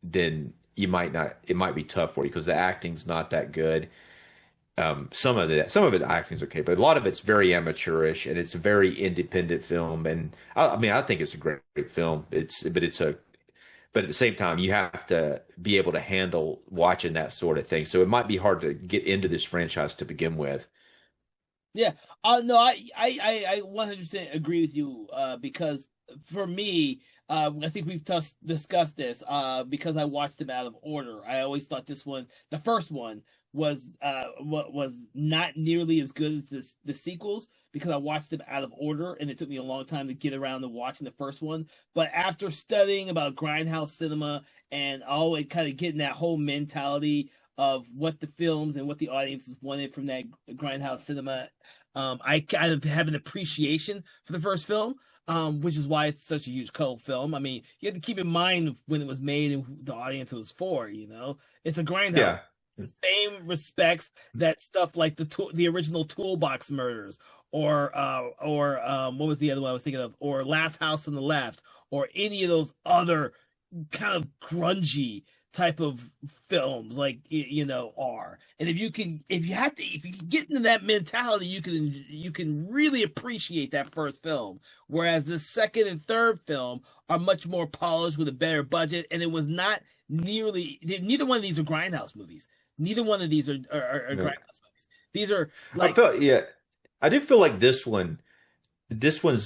then you might not. It might be tough for you because the acting's not that good. Some of it acting is okay, but a lot of it's very amateurish and it's a very independent film. And I mean, I think it's a great film. But at the same time, you have to be able to handle watching that sort of thing. So it might be hard to get into this franchise to begin with. Yeah. No, I 100% agree with you. Because for me, I think we've discussed this. Because I watched them out of order. I always thought the first one, was not nearly as good as the sequels because I watched them out of order, and it took me a long time to get around to watching the first one. But after studying about grindhouse cinema and always kind of getting that whole mentality of what the films and what the audiences wanted from that grindhouse cinema, I kind of have an appreciation for the first film, which is why it's such a huge cult film. I mean, you have to keep in mind when it was made and who the audience it was for. It's a grindhouse. Yeah. The same respects that stuff like the original Toolbox Murders, or what was the other one I was thinking of, or Last House on the Left, or any of those other kind of grungy type of films like are. And if you can get into that mentality, you can really appreciate that first film, whereas the second and third film are much more polished with a better budget, and it was not neither one of these are grindhouse movies. Neither one of these are No. grindhouse movies. These are I like, felt yeah. I do feel like this one's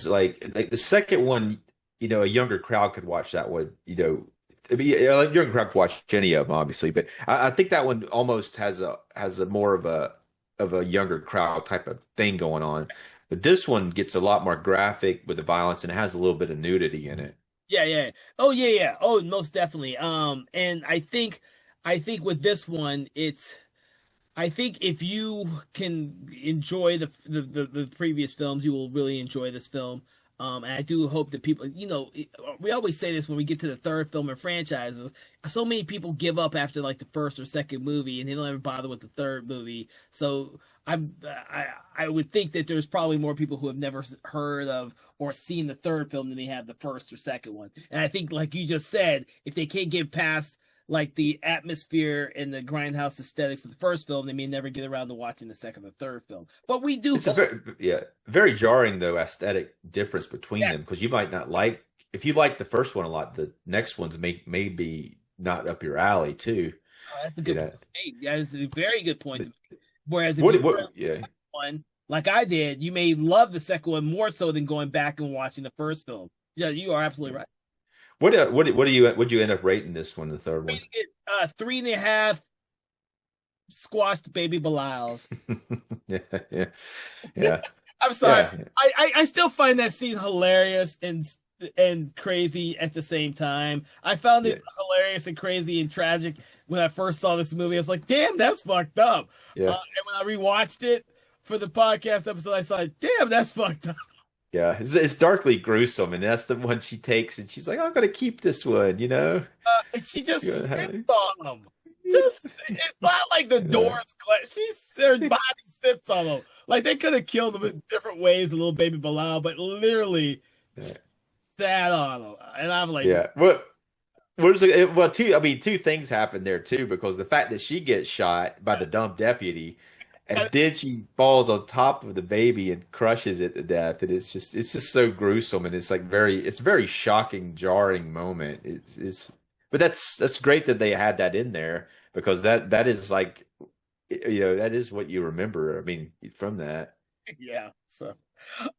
like the second one, a younger crowd could watch that one, I mean, a younger crowd could watch any of them, obviously, but I think that one almost has a more of a younger crowd type of thing going on. But this one gets a lot more graphic with the violence and it has a little bit of nudity in it. Yeah, yeah. Oh, yeah, yeah. Oh, most definitely. And I think with this one, I think if you can enjoy the previous films, you will really enjoy this film. And I do hope that people, we always say this when we get to the third film in franchises. So many people give up after like the first or second movie, and they don't ever bother with the third movie. So I would think that there's probably more people who have never heard of or seen the third film than they have the first or second one. And I think, like you just said, if they can't get past like the atmosphere and the grindhouse aesthetics of the first film, they may never get around to watching the second or third film. But we do It's a hope. very jarring though aesthetic difference between Yeah, them because you might not like if you like the first one a lot, the next ones may be not up your alley too. that's a You good know, point. Hey, that is a very good point to but make. Whereas if you were yeah. one like I did, you may love the second one more so than going back and watching the first film. Yeah, you are absolutely right. What do you end up rating this one, the third one? Rating it 3.5 squashed baby Belials. Yeah, yeah, yeah, I'm sorry. yeah, I still find that scene hilarious and crazy at the same time. I found yeah, it hilarious and crazy and tragic when I first saw this movie. I was like, damn, that's fucked up. yeah. And when I rewatched it for the podcast episode, I saw, damn, that's fucked up. Yeah, it's darkly gruesome, and that's the one she takes, and she's like, "I'm gonna keep this one," you know. She just Yeah, stepped on him. Just it's not like the yeah, doors. Her body sits on him. Like they could have killed him in different ways, a little baby Bilal, but literally yeah. sat on him. And I'm like, Yeah. Well, two things happen there too, because the fact that she gets shot by the dumb deputy, and then she falls on top of the baby and crushes it to death, and it's just so gruesome, and it's very shocking, jarring moment. But that's great that they had that in there because that is like, that is what you remember. I mean, from that. yeah. So,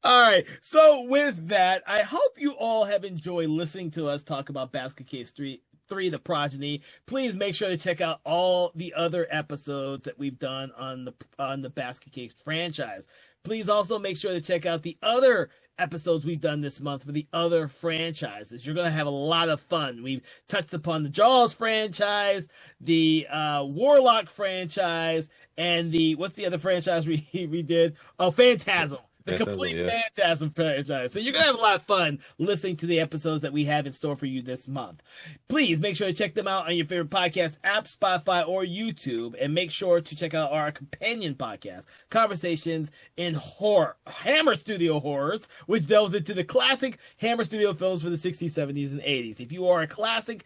all right. So with that, I hope you all have enjoyed listening to us talk about Basket Case 3, The Progeny. Please make sure to check out all the other episodes that we've done on the Basket Case franchise. Please also make sure to check out the other episodes we've done this month for the other franchises. You're going to have a lot of fun. We've touched upon the Jaws franchise, the Warlock franchise, and what's the other franchise we did? Oh, Phantasm. The Phantasm, complete yeah. Phantasm franchise. So you're going to have a lot of fun listening to the episodes that we have in store for you this month. Please make sure to check them out on your favorite podcast app, Spotify, or YouTube. And make sure to check out our companion podcast, Conversations in Horror, Hammer Studio Horrors, which delves into the classic Hammer Studio films for the 60s, 70s, and 80s. If you are a classic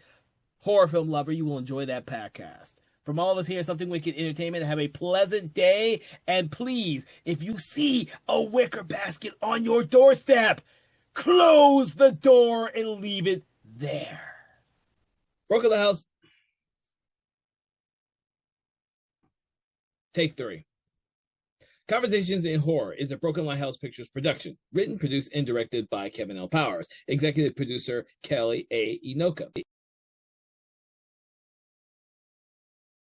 horror film lover, you will enjoy that podcast. From all of us here at Something Wicked Entertainment, have a pleasant day. And please, if you see a wicker basket on your doorstep, close the door and leave it there. Broken the House. Take 3. Conversations in Horror is a Broken Lighthouse Pictures production. Written, produced, and directed by Kevin L. Powers. Executive producer Kelly A. Inoka.